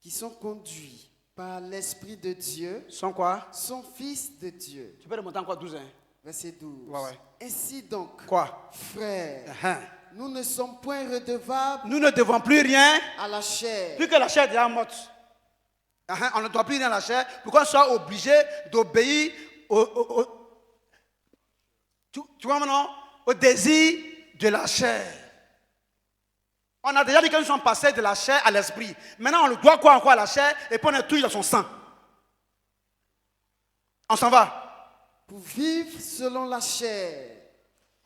qui sont conduits par l'Esprit de Dieu Sont quoi? sont fils de Dieu. Tu peux remonter encore 12, hein? Verset 12. Ouais. Ainsi donc, Quoi? frères, Hein? nous ne sommes point redevables Nous ne devons plus rien, à la chair. plus que la chair est déjà morte. Hein? On ne doit plus rien à la chair pour qu'on soit obligé d'obéir tu vois maintenant, au désir de la chair. On a déjà dit que nous sommes passés de la chair à l'esprit. Maintenant, on le doit quoi encore à la chair et puis on est toujours dans son sang. On s'en va. Pour vivre selon la chair.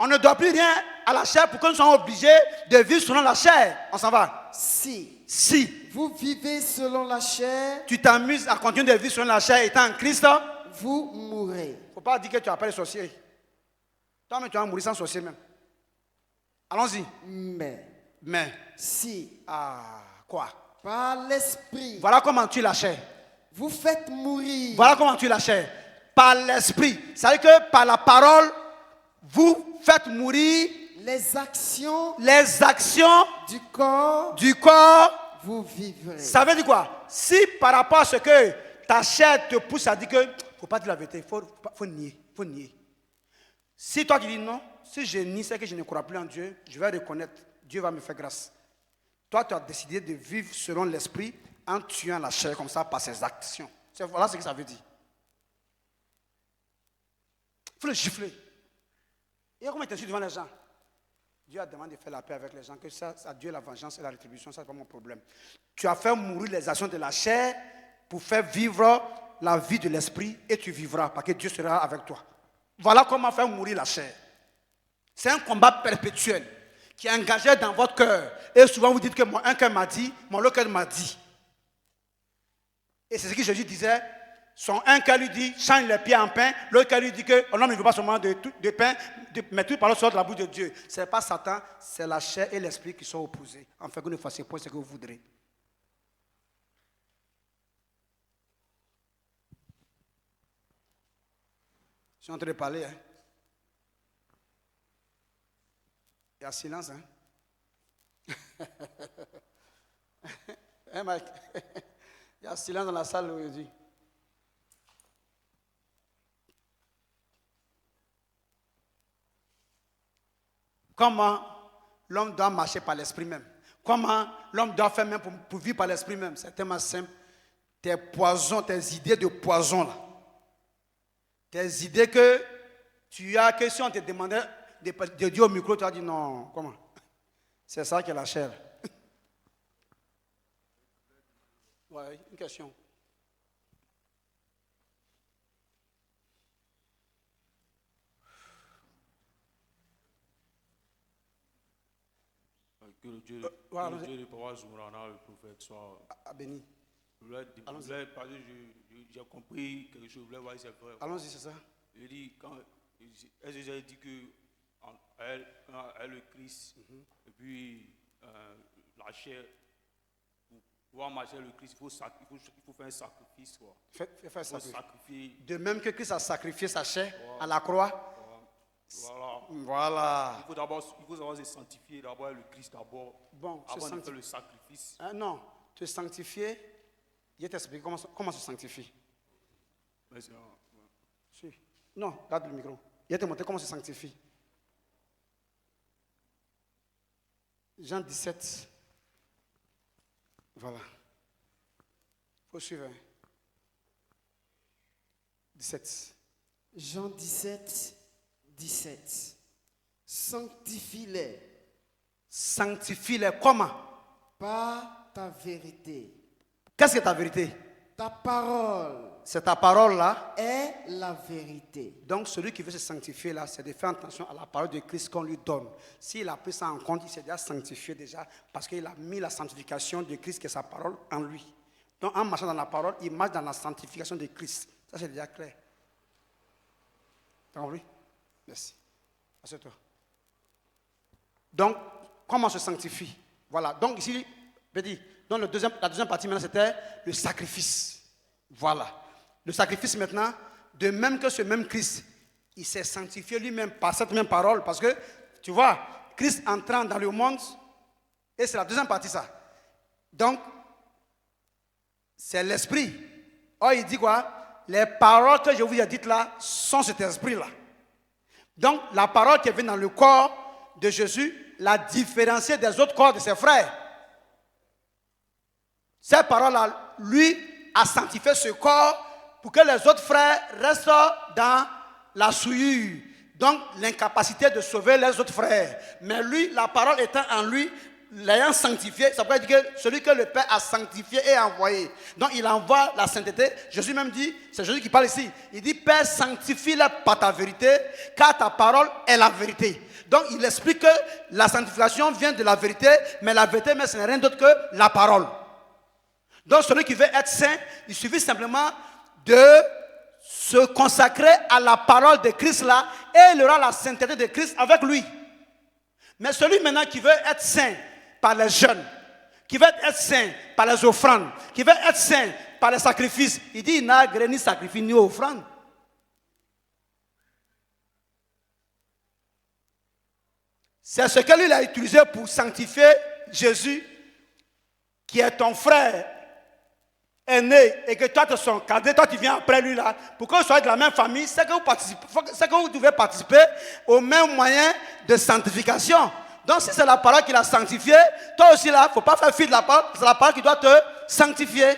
On ne doit plus rien à la chair pour que nous soyons obligés de vivre selon la chair. On s'en va. Si vous vivez selon la chair, tu t'amuses à continuer de vivre selon la chair étant en Christ, vous mourrez. Il ne faut pas dire que tu as pas les sorciers. Toi-même, tu vas mourir sans sorcier même. Allons-y. Mais. Si. Quoi? Par l'esprit. Voilà comment tu es la chair. Vous faites mourir. Voilà comment tu es la chair. Par l'esprit. Ça veut dire que par la parole, vous faites mourir les actions du corps. Vous vivrez. Ça veut dire quoi? Si par rapport à ce que ta chair te pousse à dire que il ne faut pas dire la vérité, il faut nier. Si toi tu dis non, si je nie, c'est que je ne crois plus en Dieu, je vais reconnaître, Dieu va me faire grâce. Toi, tu as décidé de vivre selon l'esprit en tuant la chair comme ça par ses actions. Voilà ce que ça veut dire. Il faut le gifler. Et comment tu es devant les gens? Dieu a demandé de faire la paix avec les gens, que ça Dieu la vengeance et la rétribution, ça n'est pas mon problème. Tu as fait mourir les actions de la chair pour faire vivre la vie de l'esprit et tu vivras parce que Dieu sera avec toi. Voilà comment faire mourir la chair. C'est un combat perpétuel qui est engagé dans votre cœur. Et souvent vous dites que un cœur m'a dit, mon autre cœur m'a dit. Et c'est ce que Jésus disait. Son un cœur lui dit, change les pieds en pain. L'autre cœur lui dit que l'homme ne veut pas seulement de pain, mais tout par le sort de la bouche de Dieu. Ce n'est pas Satan, c'est la chair et l'esprit qui sont opposés. En fait, que vous ne fassiez pas ce que vous voudrez. Je suis en train de parler. Hein. Il y a silence. Hein? Hein, Mike? Il y a silence dans la salle aujourd'hui. Comment l'homme doit marcher par l'esprit même? Comment l'homme doit faire même pour vivre par l'esprit même? C'est tellement simple. Tes poisons, tes idées de poison là. Tes idées que tu as, que si on te demandait de dire au micro, tu as dit non. Comment? C'est ça qui est la chair. Ouais, une question. Que le Dieu de Papa Zoumrana, le prophète, soit béni. J'ai compris quelque chose, je voulais voir si c'est vrai. Allons-y, c'est ça. Il dit, quand elle dit que elle le Christ, et puis la chair, pour pouvoir marcher le Christ, il faut faire un sacrifice. Faire un sacrifice. De même que Christ a sacrifié sa chair à la croix. Voilà. Il faut d'abord se sanctifier, d'abord le Christ d'abord, avant de faire le sacrifice. Non, te sanctifier, je vais t'expliquer comment se sanctifier. Si. Non, garde le micro. Je vais te montrer comment se sanctifie. Jean 17. Voilà. Il faut suivre. 17. Jean 17. 17. Sanctifie-les. Sanctifie-les comment? Par ta vérité. Qu'est-ce que ta vérité? Ta parole. C'est ta parole là. Est la vérité. Donc celui qui veut se sanctifier là, c'est de faire attention à la parole de Christ qu'on lui donne. S'il a pris ça en compte, il s'est déjà sanctifié déjà parce qu'il a mis la sanctification de Christ qui est sa parole en lui. Donc en marchant dans la parole, il marche dans la sanctification de Christ. Ça c'est déjà clair. T'as compris? Merci. Assieds-toi. Donc, comment on se sanctifie? Voilà. Donc, ici, donc la deuxième partie maintenant, c'était le sacrifice. Voilà. Le sacrifice maintenant, de même que ce même Christ, il s'est sanctifié lui-même par cette même parole. Parce que, tu vois, Christ entrant dans le monde, et c'est la deuxième partie, ça. Donc, c'est l'esprit. Or, il dit quoi? Les paroles que je vous ai dites là sont cet esprit-là. Donc, la parole qui est venue dans le corps de Jésus l'a différencié des autres corps de ses frères. Cette parole-là, lui, a sanctifié ce corps pour que les autres frères restent dans la souillure. Donc, l'incapacité de sauver les autres frères. Mais lui, la parole étant en lui, l'ayant sanctifié, ça veut dire que celui que le Père a sanctifié et envoyé. Donc, il envoie la sainteté. Jésus même dit, c'est Jésus qui parle ici, il dit, Père, sanctifie-les par ta vérité, car ta parole est la vérité. Donc, il explique que la sanctification vient de la vérité, mais la vérité, mais ce n'est rien d'autre que la parole. Donc, celui qui veut être saint, il suffit simplement de se consacrer à la parole de Christ là, et il aura la sainteté de Christ avec lui. Mais celui maintenant qui veut être saint par les jeûnes, qui veut être saint par les offrandes, qui veut être saint par les sacrifices, il dit il n'a agréé ni sacrifice ni offrande. C'est ce que lui il a utilisé pour sanctifier Jésus, qui est ton frère aîné, et que toi tu es son cadet, toi tu viens après lui là, pour que vous soyez de la même famille, c'est que vous devez participer aux mêmes moyens de sanctification. Donc si c'est la parole qui l'a sanctifié, toi aussi là, il ne faut pas faire fi de la parole, c'est la parole qui doit te sanctifier.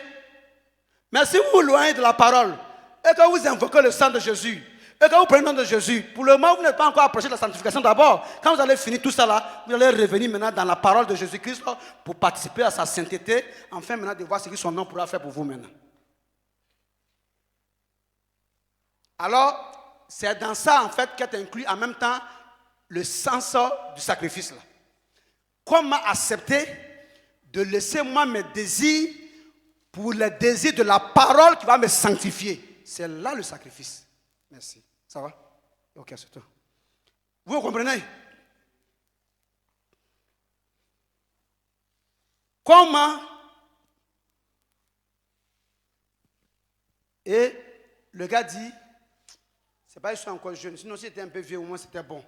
Mais si vous vous loignez de la parole, et que vous invoquez le sang de Jésus, et que vous prenez le nom de Jésus, pour le moment vous n'êtes pas encore approché de la sanctification d'abord. Quand vous allez finir tout ça là, vous allez revenir maintenant dans la parole de Jésus-Christ pour participer à sa sainteté, enfin maintenant de voir ce que son nom pourra faire pour vous maintenant. Alors, c'est dans ça en fait qu'est inclus en même temps le sens du sacrifice là. Comment accepter de laisser moi mes désirs pour les désirs de la parole qui va me sanctifier? C'est là le sacrifice. Merci. Ça va? Ok, c'est tout. Vous comprenez? Comment? Et le gars dit, c'est pas que je suis encore jeune, sinon si j'étais un peu vieux, au moins c'était bon.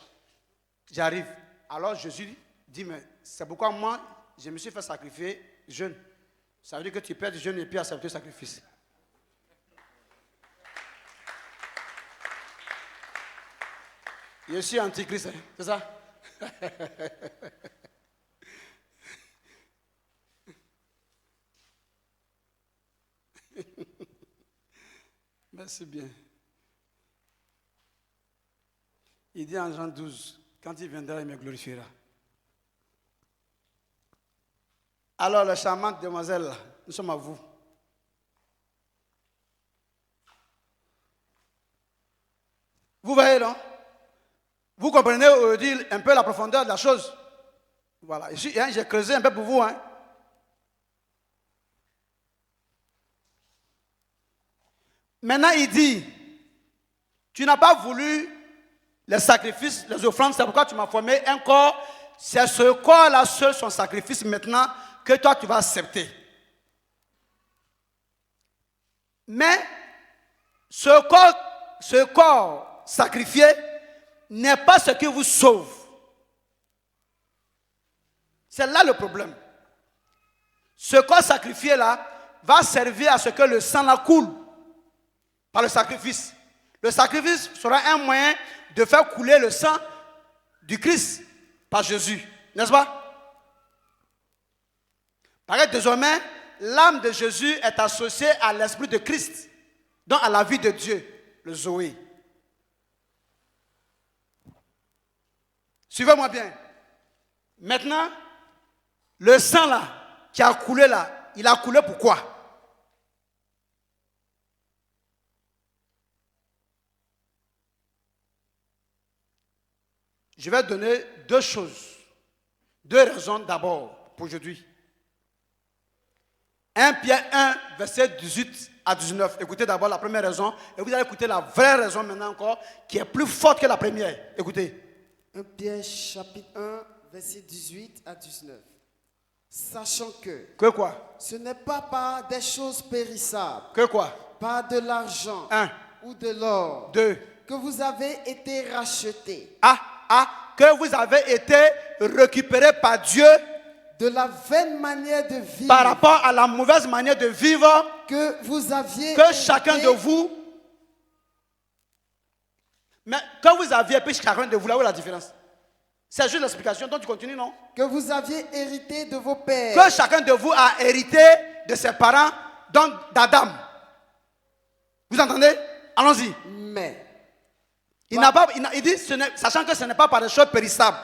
J'arrive. Alors Jésus dit, mais c'est pourquoi moi, je me suis fait sacrifier jeune. Ça veut dire que tu peux être jeune et puis accepter le sacrifice. Je suis antichrist, hein? C'est ça? Merci bien. Il dit en Jean 12, quand il viendra, il me glorifiera. Alors, la charmante demoiselle, nous sommes à vous. Vous voyez, non? Vous comprenez aujourd'hui un peu la profondeur de la chose. Voilà. J'ai creusé un peu pour vous. Hein. Maintenant, il dit, tu n'as pas voulu les sacrifices, les offrandes, c'est pourquoi tu m'as formé un corps. C'est ce corps-là seul, son sacrifice maintenant, que toi tu vas accepter. Mais ce corps sacrifié n'est pas ce qui vous sauve. C'est là le problème. Ce corps sacrifié là va servir à ce que le sang là coule par le sacrifice. Le sacrifice sera un moyen de faire couler le sang du Christ par Jésus. N'est-ce pas? Parce que désormais, l'âme de Jésus est associée à l'esprit de Christ, donc à la vie de Dieu, le Zoé. Suivez-moi bien. Maintenant, le sang là, qui a coulé là, il a coulé pourquoi? Je vais donner deux choses, deux raisons d'abord pour aujourd'hui. 1 Pierre 1, verset 18 à 19. Écoutez d'abord la première raison, et vous allez écouter la vraie raison maintenant encore, qui est plus forte que la première. Écoutez. 1 Pierre chapitre 1, versets 18 à 19. Sachant que Que quoi? ce n'est pas par des choses périssables, Que quoi? pas de l'argent 1, ou de l'or, 2. que vous avez été rachetés Que vous avez été récupérés par Dieu de la vaine manière de vivre par rapport à la mauvaise manière de vivre que vous aviez que chacun hérité de vous. Mais que vous aviez, puis chacun de vous, là où est la différence? C'est juste l'explication, donc tu continues, non? que vous aviez hérité de vos pères. Que chacun de vous a hérité de ses parents, donc d'Adam. Vous entendez? Allons-y. Mais Il dit, sachant que ce n'est pas par des choses périssables.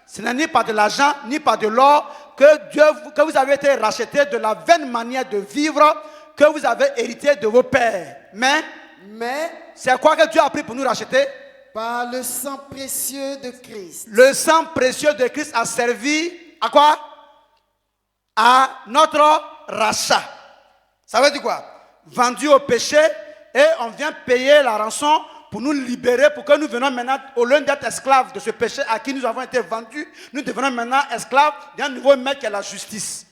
Ce n'est ni par de l'argent, ni par de l'or, que vous avez été rachetés de la vaine manière de vivre que vous avez hérité de vos pères. Mais c'est quoi que Dieu a pris pour nous racheter? par le sang précieux de Christ. Le sang précieux de Christ a servi à quoi? À notre rachat. Ça veut dire quoi? Vendu au péché et on vient payer la rançon pour nous libérer, pour que nous venions maintenant, au lieu d'être esclaves de ce péché à qui nous avons été vendus, nous devenons maintenant esclaves d'un nouveau maître qui est la justice.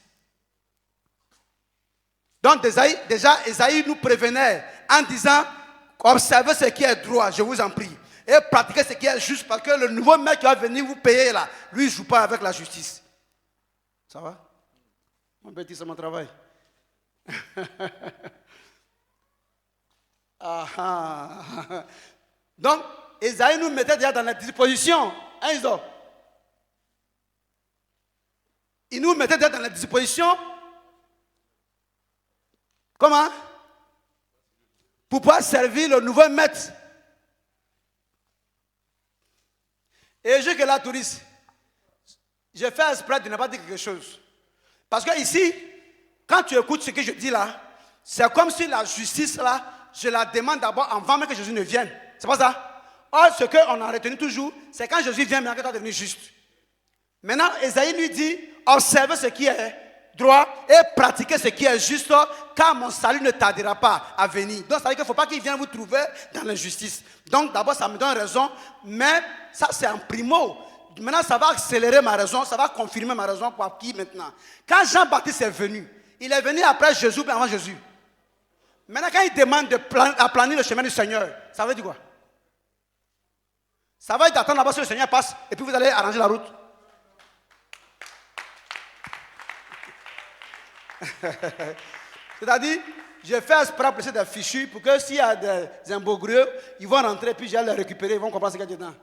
Donc déjà, Esaïe nous prévenait en disant, observez ce qui est droit, je vous en prie, et pratiquez ce qui est juste, parce que le nouveau maître qui va venir vous payer là, lui, il ne joue pas avec la justice. Ça va? Mon petit, c'est mon travail. Donc, Esaïe nous mettait déjà dans la disposition. Hein, Iso? Il nous mettait déjà dans la disposition. Comment? Pour pouvoir servir le nouveau maître. Et je que là, touriste, j'ai fait exprès de ne pas dire quelque chose. Parce que ici, quand tu écoutes ce que je dis là, c'est comme si la justice là, je la demande d'abord avant même que Jésus ne vienne. C'est pas ça? Or, ce qu'on a retenu toujours, c'est quand Jésus vient, maintenant que tu vas devenir juste. Maintenant, Esaïe lui dit, observez ce qui est droit et pratiquez ce qui est juste, car mon salut ne tardera pas à venir. Donc, ça veut dire qu'il ne faut pas qu'il vienne vous trouver dans l'injustice. Donc, d'abord, ça me donne raison, mais ça, c'est en primo. Maintenant, ça va accélérer ma raison, ça va confirmer ma raison pour qui maintenant. Quand Jean-Baptiste est venu, il est venu après Jésus, mais avant Jésus. Maintenant, quand il demande d'aplanir le chemin du Seigneur, ça veut dire quoi? Ça va être d'attendre d'abord que le Seigneur passe, et puis vous allez arranger la route. C'est-à-dire, j'ai fait exprès pour des fichus pour que s'il y a des imbroglios, ils vont rentrer, puis je vais les récupérer, ils vont comprendre ce qu'il y a dedans.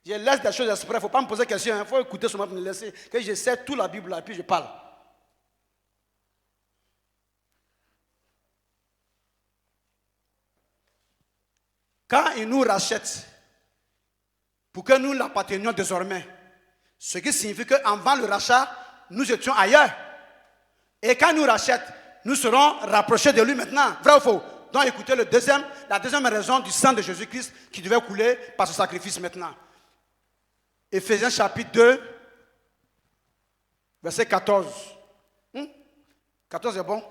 Je laisse des choses exprès, il ne faut pas me poser question, il faut écouter seulement pour me laisser, que je sais toute la Bible là, et puis je parle. Quand il nous rachète, pour que nous l'appartenions désormais, ce qui signifie qu'avant le rachat, nous étions ailleurs. Et quand il nous rachète, nous serons rapprochés de lui maintenant. Vrai ou faux? Donc écoutez la deuxième raison du sang de Jésus-Christ qui devait couler par ce sacrifice maintenant. Éphésiens chapitre 2, verset 14. 14 est bon?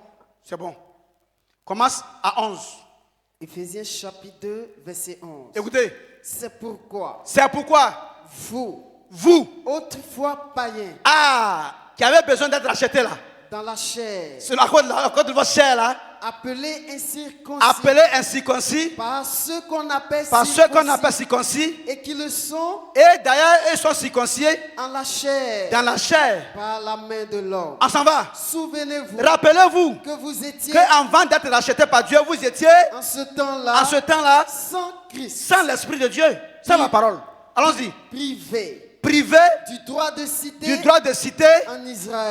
C'est bon. Commence à 11. Éphésiens chapitre 2, verset 11. Écoutez. C'est pourquoi. Vous. Autrefois païens. Qui avez besoin d'être rachetés là. Dans la chair. C'est la cause de votre chair là. Appelés incirconcis. Par ceux qu'on appelle circoncis. Et qui le sont. Et d'ailleurs, ils sont circoncis. En la chair. Dans la chair. Par la main de l'homme. On s'en va. Souvenez-vous. Rappelez-vous. Que vous étiez. Qu'avant d'être rachetés par Dieu, vous étiez. En ce temps-là. Sans Christ. Sans l'Esprit de Dieu. Sans la parole. Allons-y. Privé du droit de cité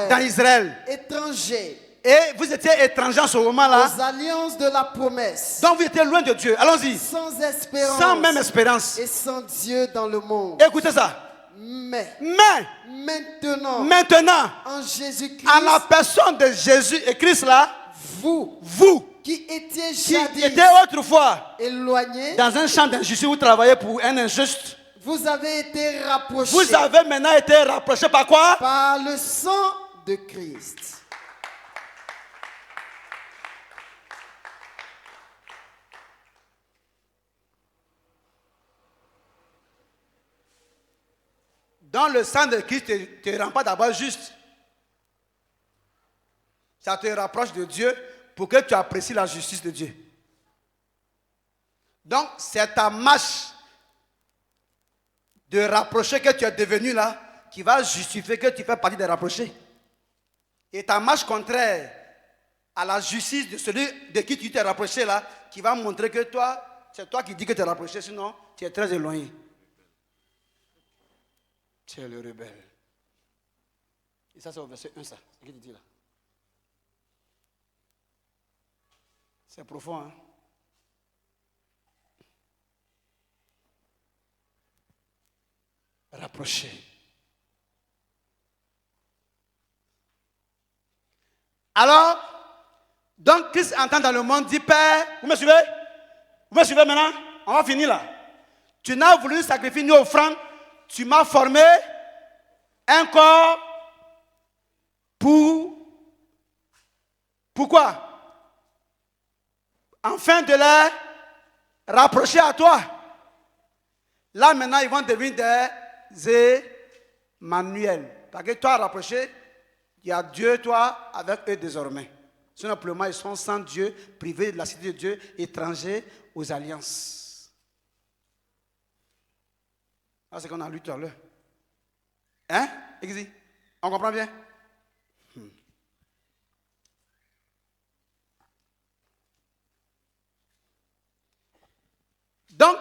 dans Israël. Étranger. Et vous étiez étranger en ce moment-là. Aux alliances de la promesse. Donc vous étiez loin de Dieu. Allons-y. Sans espérance. Sans même espérance. Et sans Dieu dans le monde. Écoutez ça. Mais maintenant, en Jésus-Christ, en la personne de Jésus et Christ là, vous qui étiez autrefois éloignés dans un champ d'injustice, vous travaillez pour un injuste. Vous avez été rapprochés. Vous avez maintenant été rapprochés par quoi? Par le sang de Christ. Donc le sang de Christ ne te rend pas d'abord juste. Ça te rapproche de Dieu pour que tu apprécies la justice de Dieu. Donc c'est ta marche de rapprocher que tu es devenu là qui va justifier que tu fais partie des rapprochés. Et ta marche contraire à la justice de celui de qui tu t'es rapproché là, qui va montrer que toi, c'est toi qui dis que tu es rapproché, sinon tu es très éloigné. Tu es le rebelle. Et ça, c'est au verset 1, ça. C'est ce qu'il dit là. C'est profond, hein? Rapprocher. Alors, donc Christ entend dans le monde, dit Père, vous me suivez? Vous me suivez maintenant? On va finir là. Tu n'as voulu sacrifier ni offrande, tu m'as formé un corps pourquoi? Afin de les rapprocher à toi. Là maintenant, ils vont devenir des Emmanuel. Parce que toi, rapproché, il y a Dieu, toi, avec eux désormais. Sinon, pour le moment, ils sont sans Dieu, privés de la cité de Dieu, étrangers aux alliances. C'est ce qu'on a lu tout à l'heure. Hein? Exi? On comprend bien? Donc,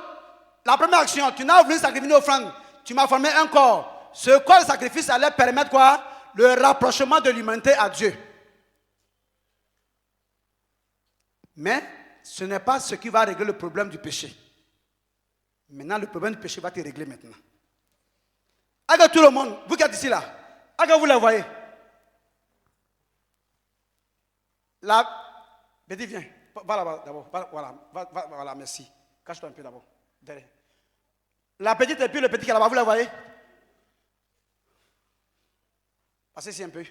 la première action, tu n'as voulu sacrifier une offrande, tu m'as formé un corps. Ce corps de sacrifice allait permettre quoi? Le rapprochement de l'humanité à Dieu. Mais ce n'est pas ce qui va régler le problème du péché. Maintenant, le problème du péché va te régler maintenant. Avec tout le monde, vous qui êtes ici là, avec vous la voyez. Là, Betty, viens. Va là-bas d'abord. Voilà, merci. Cache-toi un peu d'abord. Derrière. La petite et puis le petit qui est là-bas, vous la voyez? Passez ici un peu.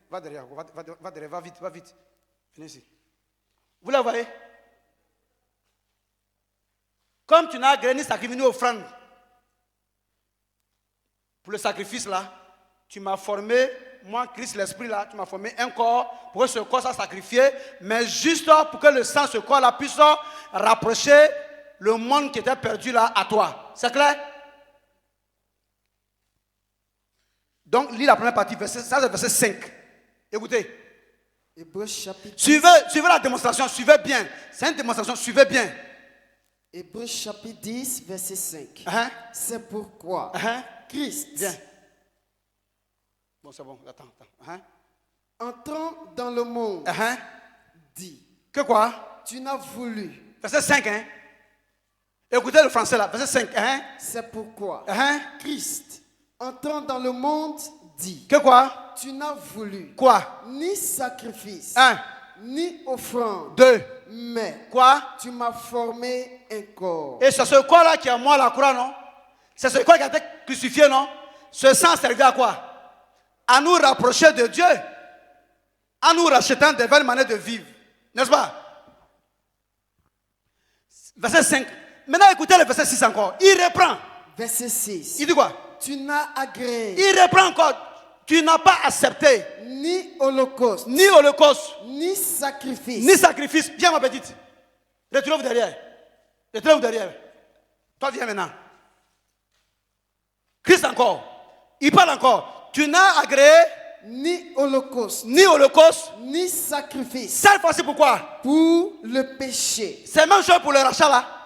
Va derrière, va vite. Venez ici. Vous la voyez? Comme tu n'as gagné ni sacrifice ni offrande pour le sacrifice là, tu m'as formé, moi, Christ, l'Esprit là, tu m'as formé un corps pour que ce corps soit sacrifié, mais juste pour que le sang, ce corps là, puisse rapprocher le monde qui était perdu là à toi. C'est clair? Donc, lis la première partie, ça c'est verset 5. Écoutez. Hébreux chapitre Suivez la démonstration, suivez bien. C'est une démonstration, suivez bien. Hébreux chapitre 10, verset 5. C'est pourquoi Christ, viens. Bon, c'est bon, attends. entrant dans le monde, dit que quoi? Tu n'as voulu. Verset 5, hein? Écoutez le français là, verset 5. C'est pourquoi Christ, entrant dans le monde, dit que quoi? Tu n'as voulu. Quoi? Ni sacrifice. 1. Ni offrande. 2. Mais quoi? Tu m'as formé un corps. Et c'est ce corps là qui est à moi la croix, non? C'est ce corps qui a été crucifié, non? Ce sang servait à quoi? À nous rapprocher de Dieu, en nous rachetant des belles manières de vivre, n'est-ce pas? Verset 5. Maintenant écoutez le verset 6 encore. Il reprend. Verset 6. Il dit quoi? Tu n'as agréé. Il reprend encore. Tu n'as pas accepté. Ni holocauste. Ni holocauste. Ni sacrifice. Ni sacrifice. Viens ma petite. Retrouvez-vous derrière. Retrouvez-vous derrière. Toi viens maintenant. Christ encore. Il parle encore. Tu n'as agréé. Ni holocauste. Ni holocauste. Ni sacrifice. Cette fois-ci pourquoi? Pour le péché. C'est la même chose pour le rachat là.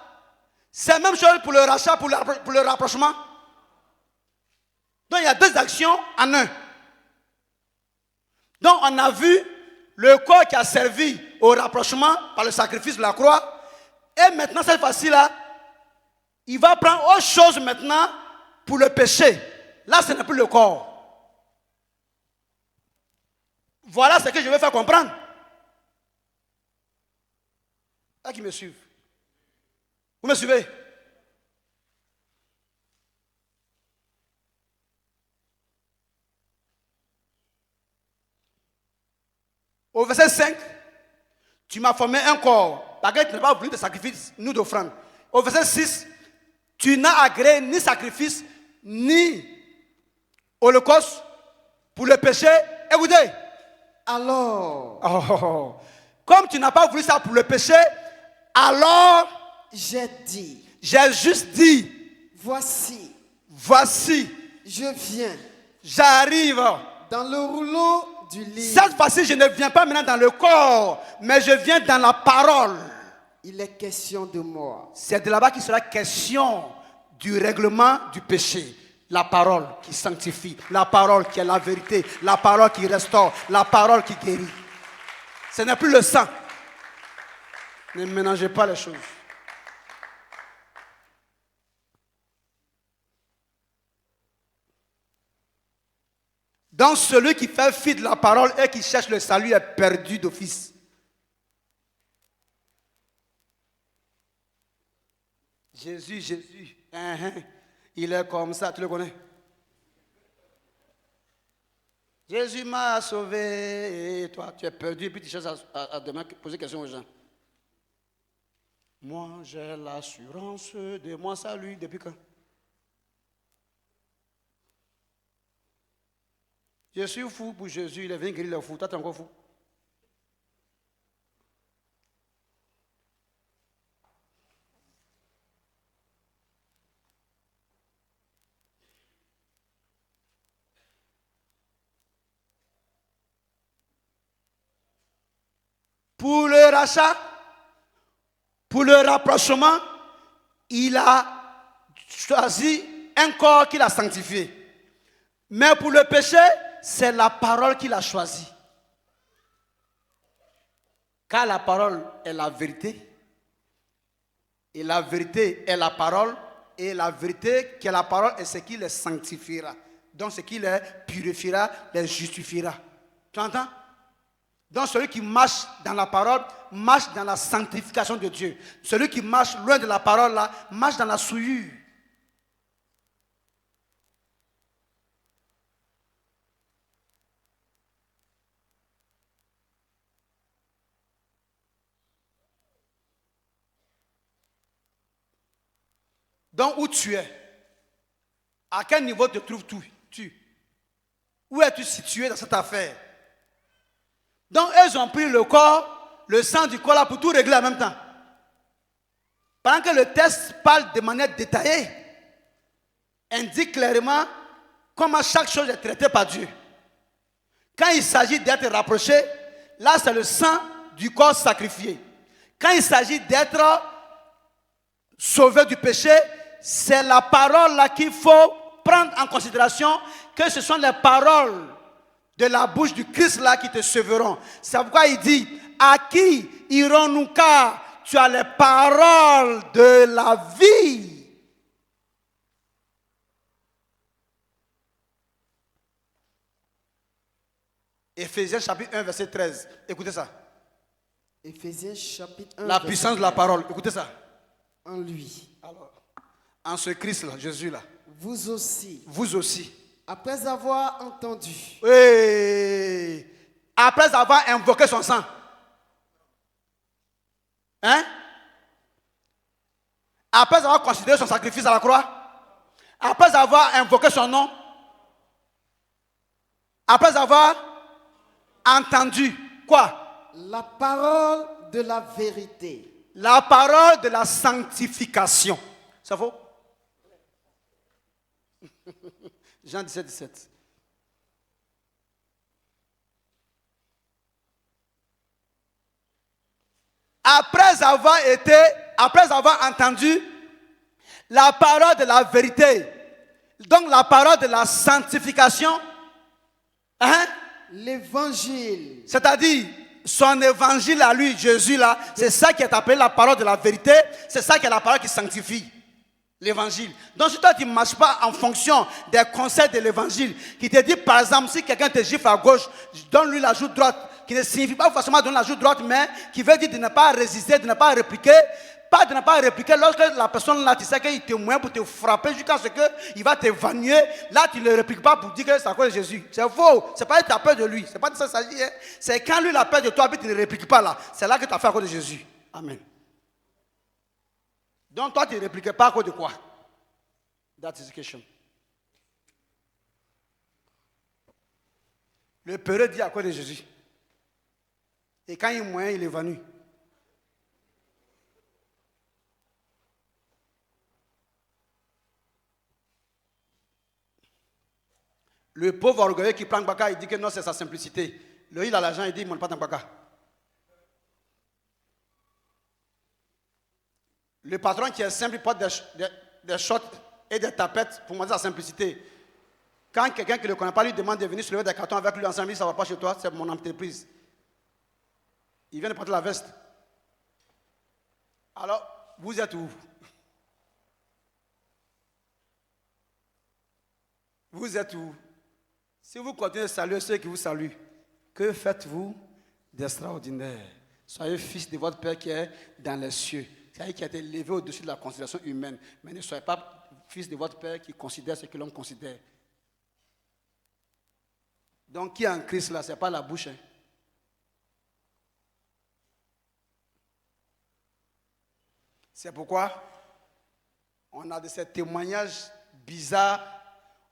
C'est la même chose pour le rachat, pour le rapprochement. Donc il y a deux actions en un. Donc on a vu le corps qui a servi au rapprochement par le sacrifice de la croix. Et maintenant cette fois-ci là, il va prendre autre chose maintenant pour le péché. Là ce n'est plus le corps. Voilà ce que je veux faire comprendre. Là qui me suivent. Vous me suivez? Au verset 5, tu m'as formé un corps. Parce que tu n'as pas voulu de sacrifice ni d'offrande. Au verset 6, tu n'as agréé ni sacrifice ni holocauste pour le péché. Écoutez. Alors, Oh. Comme tu n'as pas voulu ça pour le péché, alors j'ai dit, j'ai juste dit, voici, je viens j'arrive. dans le rouleau du livre. Cette fois-ci, je ne viens pas maintenant dans le corps, mais je viens dans la parole. Il est question de moi. C'est de là-bas qu'il sera question du règlement du péché. La parole qui sanctifie, la parole qui est la vérité, la parole qui restaure, la parole qui guérit. Ce n'est plus le sang. Ne mélangez pas les choses. Donc celui qui fait fi de la parole et qui cherche le salut est perdu d'office. Jésus, il est comme ça, tu le connais? Jésus m'a sauvé et toi, tu es perdu et puis tu cherches à demain poser question aux gens. Moi, j'ai l'assurance de mon salut depuis quand? Je suis fou pour Jésus, il est venu guérir les fous, toi tu es encore fou. Pour le rachat, pour le rapprochement, il a choisi un corps qu'il a sanctifié. Mais pour le péché, c'est la parole qu'il a choisie. Car la parole est la vérité. Et la vérité est la parole. Et la vérité qui est la parole est ce qui les sanctifiera. Donc ce qui les purifiera, les justifiera. Tu entends? Donc celui qui marche dans la parole, marche dans la sanctification de Dieu. Celui qui marche loin de la parole, là, marche dans la souillure. Donc où tu es? À quel niveau te trouves-tu? Où es-tu situé dans cette affaire? Donc, ils ont pris le corps, le sang du corps là pour tout régler en même temps. Pendant que le texte parle de manière détaillée, indique clairement comment chaque chose est traitée par Dieu. Quand il s'agit d'être rapproché, là c'est le sang du corps sacrifié. Quand il s'agit d'être sauvé du péché, c'est la parole là qu'il faut prendre en considération, que ce sont les paroles de la bouche du Christ là qui te sauveront. C'est pourquoi il dit, à qui irons-nous car tu as les paroles de la vie. Éphésiens chapitre 1 verset 13. Écoutez ça. Éphésiens chapitre 1. La puissance de la parole. Écoutez ça. En lui. Alors, en ce Christ là, Jésus là. Vous aussi. Après avoir entendu. Oui. Après avoir invoqué son sang. Hein? Après avoir considéré son sacrifice à la croix. Après avoir invoqué son nom. Après avoir entendu quoi? La parole de la vérité. La parole de la sanctification. Ça vaut? Jean 17, 17. Après avoir entendu la parole de la vérité, donc la parole de la sanctification, hein? L'évangile. C'est-à-dire son évangile à lui, Jésus là, c'est ça qui est appelé la parole de la vérité, c'est ça qui est la parole qui sanctifie. L'évangile. Donc si toi tu ne marches pas en fonction des conseils de l'évangile, qui te dit par exemple, si quelqu'un te gifle à gauche, donne-lui la joue droite, qui ne signifie pas forcément donner la joue droite, mais qui veut dire de ne pas résister, de ne pas répliquer, pas de ne pas répliquer lorsque la personne là, tu sais qu'il te moyen pour te frapper jusqu'à ce qu'il va t'évanouir, là tu ne le répliques pas pour dire que c'est à cause de Jésus. C'est faux, c'est pas que tu as peur de lui, c'est pas de ça qu'il s'agit, hein. C'est quand lui il a peur de toi, puis tu ne répliques pas là, c'est là que tu as fait à cause de Jésus. Amen. Donc toi, tu ne répliques pas à cause de quoi? That is the question. Le peureux dit à quoi de Jésus. Et quand il est moyen, il est venu. Le pauvre orgueilleux qui prend Baka, il dit que non, c'est sa simplicité. Le il a l'argent, il dit, il ne monte pas dans Baka. Le patron qui est simple, il porte des shorts et des tapettes pour montrer sa simplicité. Quand quelqu'un qui ne le connaît pas lui demande de venir soulever des cartons avec lui ensemble, il dit, ça ne va pas chez toi, c'est mon entreprise. Il vient de porter la veste. Alors, vous êtes où? Vous êtes où? Si vous continuez de saluer ceux qui vous saluent, que faites-vous d'extraordinaire? Soyez fils de votre Père qui est dans les cieux. C'est-à-dire qui a été élevé au-dessus de la considération humaine. Mais ne soyez pas fils de votre Père qui considère ce que l'homme considère. Donc, qui est en Christ là, ce n'est pas la bouche. Hein. C'est pourquoi on a de ces témoignages bizarres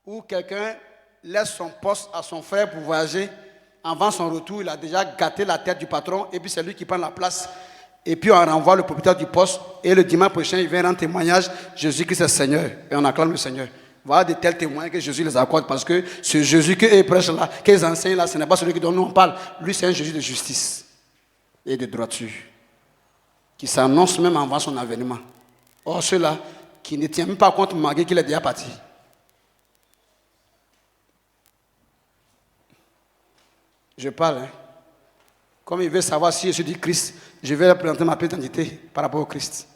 où quelqu'un laisse son poste à son frère pour voyager. Avant son retour, il a déjà gâté la tête du patron et puis c'est lui qui prend la place. Et puis on renvoie le propriétaire du poste et le dimanche prochain, il vient rendre témoignage, Jésus-Christ est Seigneur. Et on acclame le Seigneur. Voilà de tels témoins que Jésus les accorde parce que ce Jésus qu'ils prêchent là, qu'ils enseignent là, ce n'est pas celui dont nous on parle. Lui, c'est un Jésus de justice et de droiture qui s'annonce même avant son avènement. Or, ceux-là qui ne tiennent même pas compte malgré qu'il est déjà parti. Je parle, hein. Comme il veut savoir si je suis du Christ, je vais leur présenter ma pièce d'identité par rapport au Christ.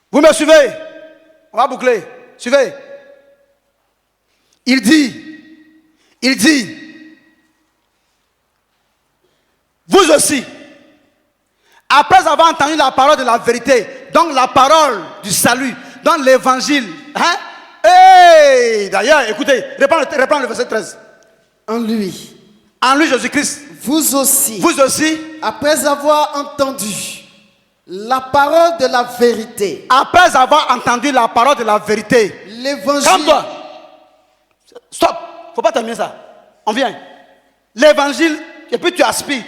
Vous me suivez? On va boucler. Suivez. Il dit, vous aussi, après avoir entendu la parole de la vérité, donc la parole du salut, donc l'évangile, hein? Hey! D'ailleurs, écoutez, reprends le verset 13. En lui, Jésus-Christ, vous aussi, après avoir entendu la parole de la vérité, l'évangile. Calme-toi. Stop. Il ne faut pas terminer ça. On vient. L'évangile, et puis tu aspires.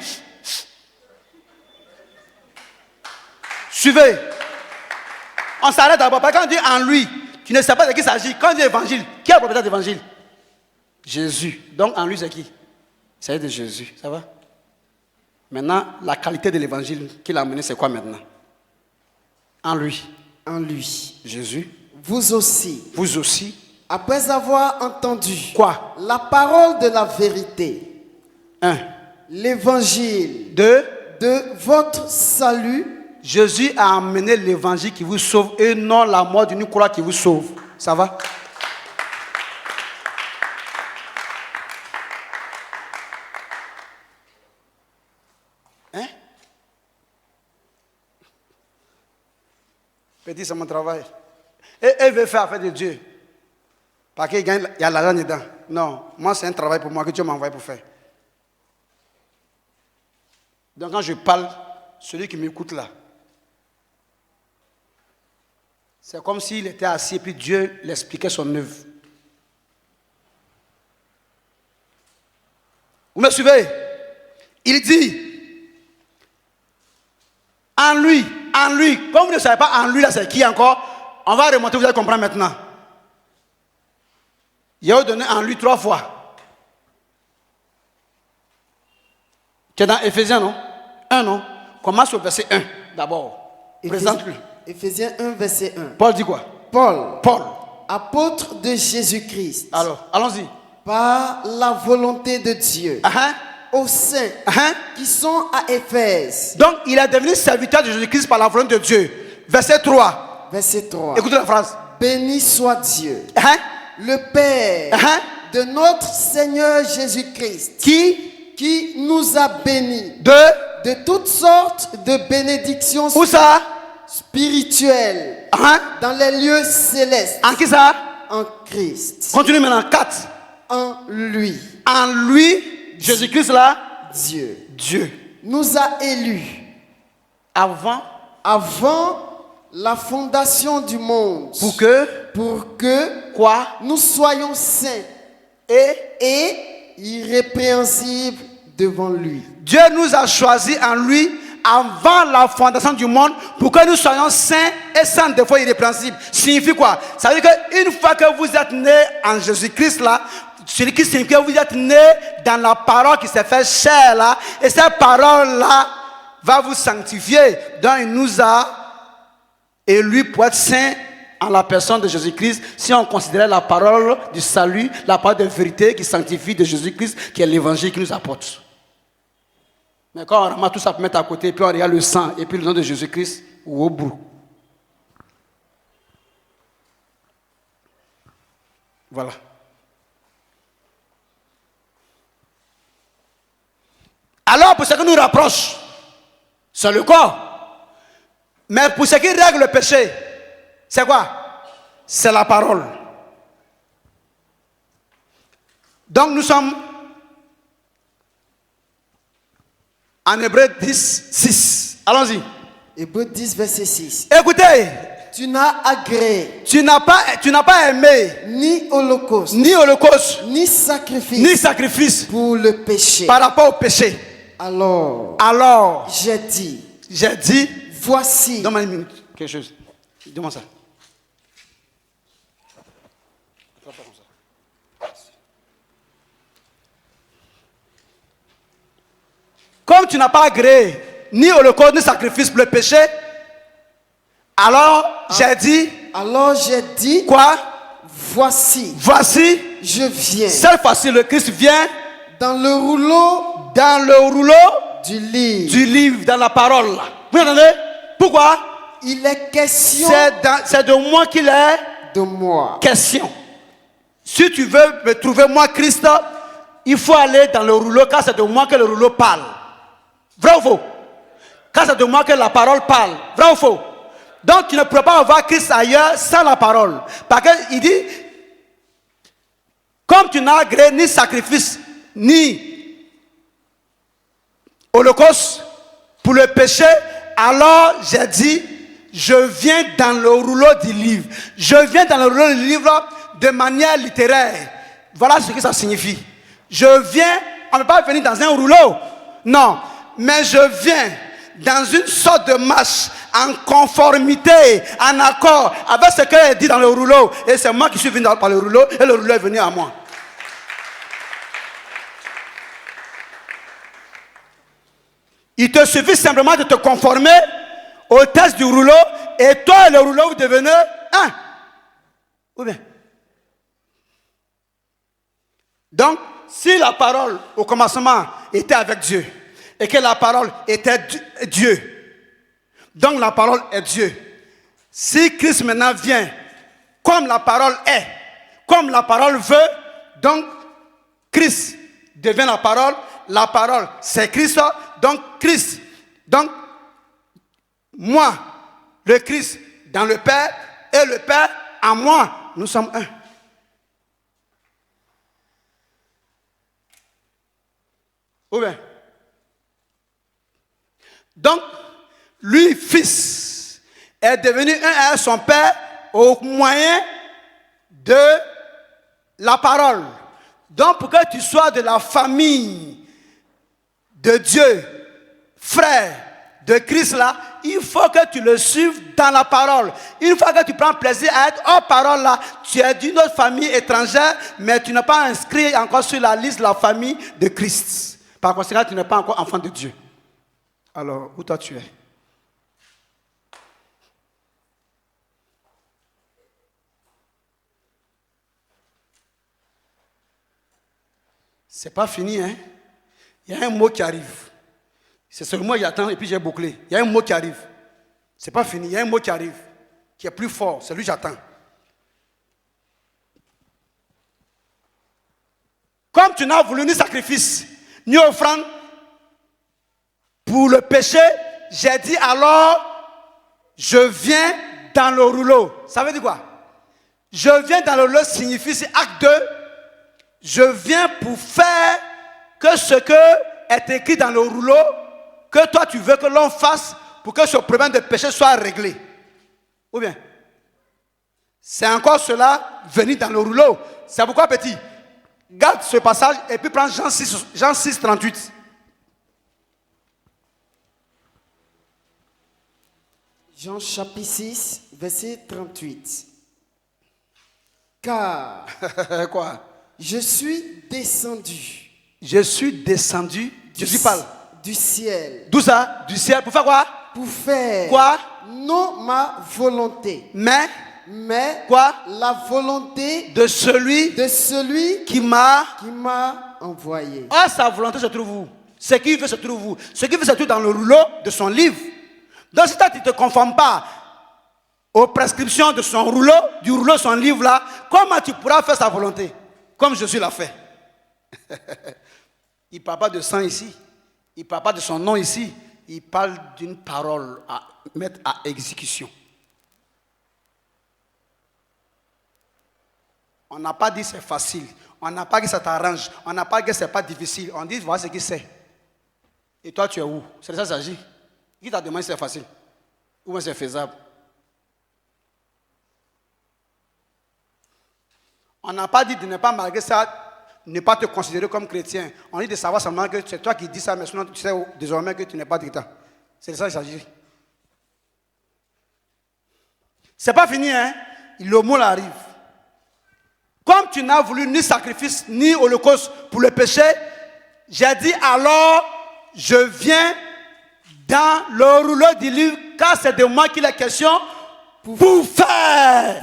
Suivez. On s'arrête d'abord. Parce que quand on dit en lui, tu ne sais pas de qui il s'agit. Quand on dit évangile, qui est le propriétaire d'évangile? Jésus. Donc en lui, c'est qui? C'est de Jésus. Ça va? Maintenant, la qualité de l'évangile qu'il a amené, c'est quoi maintenant? En lui. Jésus. Vous aussi. Après avoir entendu quoi? La parole de la vérité. 1. L'évangile. 2. De votre salut. Jésus a amené l'évangile qui vous sauve et non la mort d'une croix qui vous sauve. Ça va? Hein? Petit, c'est mon travail. Et elle veut faire affaire de Dieu. Parce qu'il gagne, il y a l'argent dedans. Non, moi c'est un travail pour moi que Dieu m'a envoyé pour faire. Donc quand je parle, celui qui m'écoute là, c'est comme s'il était assis et puis Dieu l'expliquait son œuvre. Vous me suivez? Il dit, en lui, comme vous ne savez pas en lui là c'est qui encore, on va remonter, vous allez comprendre maintenant. Il a donné en lui 3 fois. Tu es dans Éphésiens, non? 1, non? Commence au verset 1 d'abord. Présente-lui. Éphésiens 1, verset 1. Paul dit quoi? Paul, apôtre de Jésus-Christ. Alors, allons-y. Par la volonté de Dieu. Aux saints qui sont à Éphèse. Donc, il est devenu serviteur de Jésus-Christ par la volonté de Dieu. Verset 3. Écoutez la phrase. Béni soit Dieu. Le Père de notre Seigneur Jésus-Christ. Qui nous a bénis de toutes sortes de bénédictions spirituelles dans les lieux célestes. En qui ça? En Christ. Continue maintenant. 4. En lui. Jésus-Christ là. Dieu nous a élus avant avant la fondation du monde. Pour que quoi? Nous soyons saints et irrépréhensibles devant lui. Dieu nous a choisis en lui avant la fondation du monde pour que nous soyons saints et sans défaut irrépréhensibles. Signifie quoi? Ça veut dire qu'une fois que vous êtes né en Jésus-Christ là, celui qui signifie que vous êtes né dans la parole qui s'est fait chair là, et cette parole là va vous sanctifier. Donc il nous a élus pour être saints en la personne de Jésus-Christ. Si on considérait la parole du salut, la parole de vérité qui sanctifie de Jésus-Christ, qui est l'évangile qui nous apporte. Mais quand on ramasse tout ça pour mettre à côté, puis on regarde le sang et puis le nom de Jésus-Christ, ou au bout. Voilà. Alors, pour ce qui nous rapproche, c'est le corps. Mais pour ce qui règle le péché, c'est quoi? C'est la parole. Donc nous sommes en Hébreux 10, 6. Allons-y. Hébreux 10, verset 6. Écoutez. Tu n'as agréé. Tu n'as pas aimé. Ni holocauste. Ni sacrifice. Pour le péché. Par rapport au péché. Alors. J'ai dit. Voici. Donne-moi une minute. Quelque chose. Dis-moi ça. Comme tu n'as pas agréé ni holocauste ni sacrifice pour le péché, alors j'ai dit. Quoi? Voici. Je viens. Cette fois-ci, le Christ vient. Dans le rouleau. Du livre. Dans la parole. Vous entendez? Pourquoi? Il est question. C'est de moi qu'il est. De moi. Question. Si tu veux me trouver moi Christ, il faut aller dans le rouleau car c'est de moi que le rouleau parle. Vrai ou faux? Car c'est de moi que la parole parle. Vrai ou faux? Donc tu ne pourras pas avoir Christ ailleurs sans la parole. Parce qu'il dit, comme tu n'as agréé ni sacrifice, ni holocauste pour le péché, alors j'ai dit, je viens dans le rouleau du livre. Je viens dans le rouleau du livre de manière littéraire. Voilà ce que ça signifie. Je viens, on ne peut pas venir dans un rouleau. Non, mais je viens dans une sorte de marche en conformité, en accord avec ce qu'elle dit dans le rouleau. Et c'est moi qui suis venu par le rouleau et le rouleau est venu à moi. Il te suffit simplement de te conformer au texte du rouleau et toi et le rouleau vous devenez un. Ou bien. Donc, si la parole au commencement était avec Dieu et que la parole était Dieu, donc la parole est Dieu. Si Christ maintenant vient, comme la parole est, comme la parole veut, donc Christ devient la parole c'est Christ, donc Christ, donc moi, le Christ dans le Père et le Père en moi, nous sommes un. Ou bien. Donc, lui, fils, est devenu un avec son père au moyen de la parole. Donc, pour que tu sois de la famille de Dieu, frère de Christ là, il faut que tu le suives dans la parole. Une fois que tu prends plaisir à être hors parole là, tu es d'une autre famille étrangère, mais tu n'es pas inscrit encore sur la liste de la famille de Christ. Par conséquent, tu n'es pas encore enfant de Dieu. Alors, où toi tu es? C'est pas fini, hein? Il y a un mot qui arrive. C'est ce mot que j'attends et puis j'ai bouclé. Il y a un mot qui arrive. C'est pas fini, il y a un mot qui arrive, qui est plus fort, c'est lui que j'attends. Comme tu n'as voulu ni sacrifice, ni offrande pour le péché, j'ai dit alors, je viens dans le rouleau. Ça veut dire quoi? Je viens dans le rouleau signifie, c'est acte 2. Je viens pour faire que ce que est écrit dans le rouleau, que toi tu veux que l'on fasse pour que ce problème de péché soit réglé. Ou bien, c'est encore cela, venir dans le rouleau. C'est pourquoi, petit, garde ce passage et puis prends Jean 6, 38. Jean chapitre 6, verset 38. Car quoi? Je suis descendu. Je suis descendu. Jésus parle. Du ciel. D'où ça? Du ciel. Pour faire quoi? Pour faire. Quoi? Non ma volonté. Mais quoi? La volonté de celui qui m'a envoyé. Ah, sa volonté se trouve où? Ce qu'il veut se trouve où? Ce qu'il veut se trouve dans le rouleau de son livre. Donc si toi tu ne te conformes pas aux prescriptions de son rouleau, du rouleau de son livre là, comment tu pourras faire sa volonté? Comme Jésus l'a fait. Il ne parle pas de sang ici. Il ne parle pas de son nom ici. Il parle d'une parole à mettre à exécution. On n'a pas dit c'est facile. On n'a pas dit ça t'arrange. On n'a pas dit que c'est pas difficile. On dit voilà ce qu'il sait. Et toi tu es où? C'est de ça qu'il s'agit. Qui t'a demandé si c'est facile? Ou bien c'est faisable? On n'a pas dit de ne pas, malgré ça, ne pas te considérer comme chrétien. On dit de savoir seulement que c'est toi qui dis ça, mais sinon tu sais désormais que tu n'es pas chrétien. C'est de ça qu'il s'agit. C'est pas fini, hein? Le mot arrive. Comme tu n'as voulu ni sacrifice, ni holocauste pour le péché, j'ai dit alors, je viens dans le rouleau du livre, car c'est de moi qu'il est question, pour faire.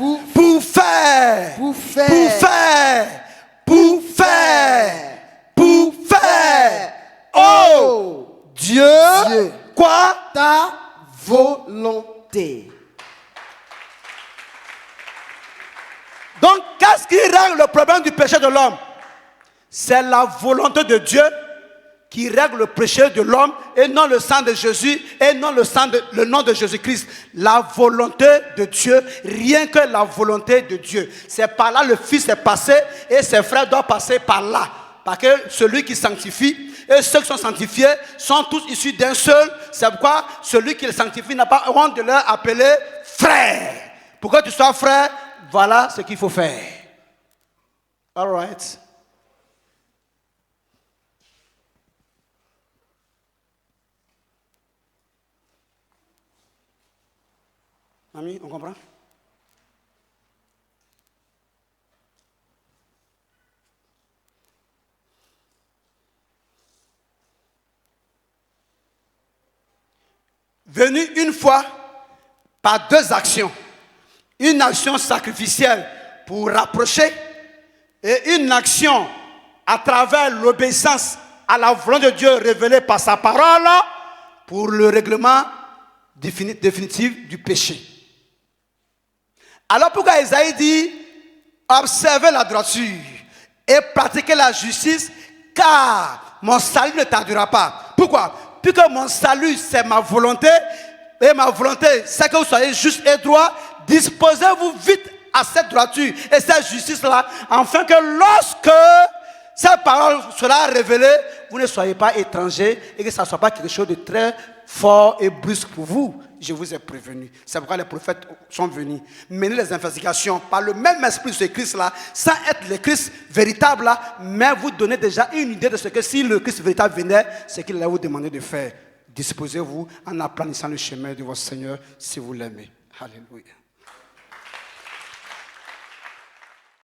Oh, Dieu, quoi? Ta volonté. Donc, qu'est-ce qui règle le problème du péché de l'homme? C'est la volonté de Dieu qui règle le péché de l'homme et non le sang de Jésus et non le nom de Jésus-Christ. La volonté de Dieu, rien que la volonté de Dieu. C'est par là le Fils est passé et ses frères doivent passer par là. Parce que celui qui sanctifie et ceux qui sont sanctifiés sont tous issus d'un seul. C'est pourquoi celui qui le sanctifie n'a pas honte de leur appeler frère. Pour que tu sois frère, voilà ce qu'il faut faire. All right. Ami, on comprend? Venu une fois par deux actions. Une action sacrificielle pour rapprocher et une action à travers l'obéissance à la volonté de Dieu révélée par sa parole pour le règlement définitif du péché. Alors pourquoi Isaïe dit observez la droiture et pratiquez la justice car mon salut ne tardera pas. Pourquoi? Puisque mon salut c'est ma volonté et ma volonté c'est que vous soyez juste et droit, disposez-vous vite à cette droiture et cette justice-là, afin que lorsque cette parole sera révélée, vous ne soyez pas étrangers et que ça ne soit pas quelque chose de très fort et brusque pour vous. Je vous ai prévenu. C'est pourquoi les prophètes sont venus mener les investigations par le même esprit de ce Christ-là, sans être le Christ véritable là, mais vous donner déjà une idée de ce que si le Christ véritable venait, c'est qu'il allait vous demander de faire. Disposez-vous en aplanissant le chemin de votre Seigneur si vous l'aimez. Alléluia.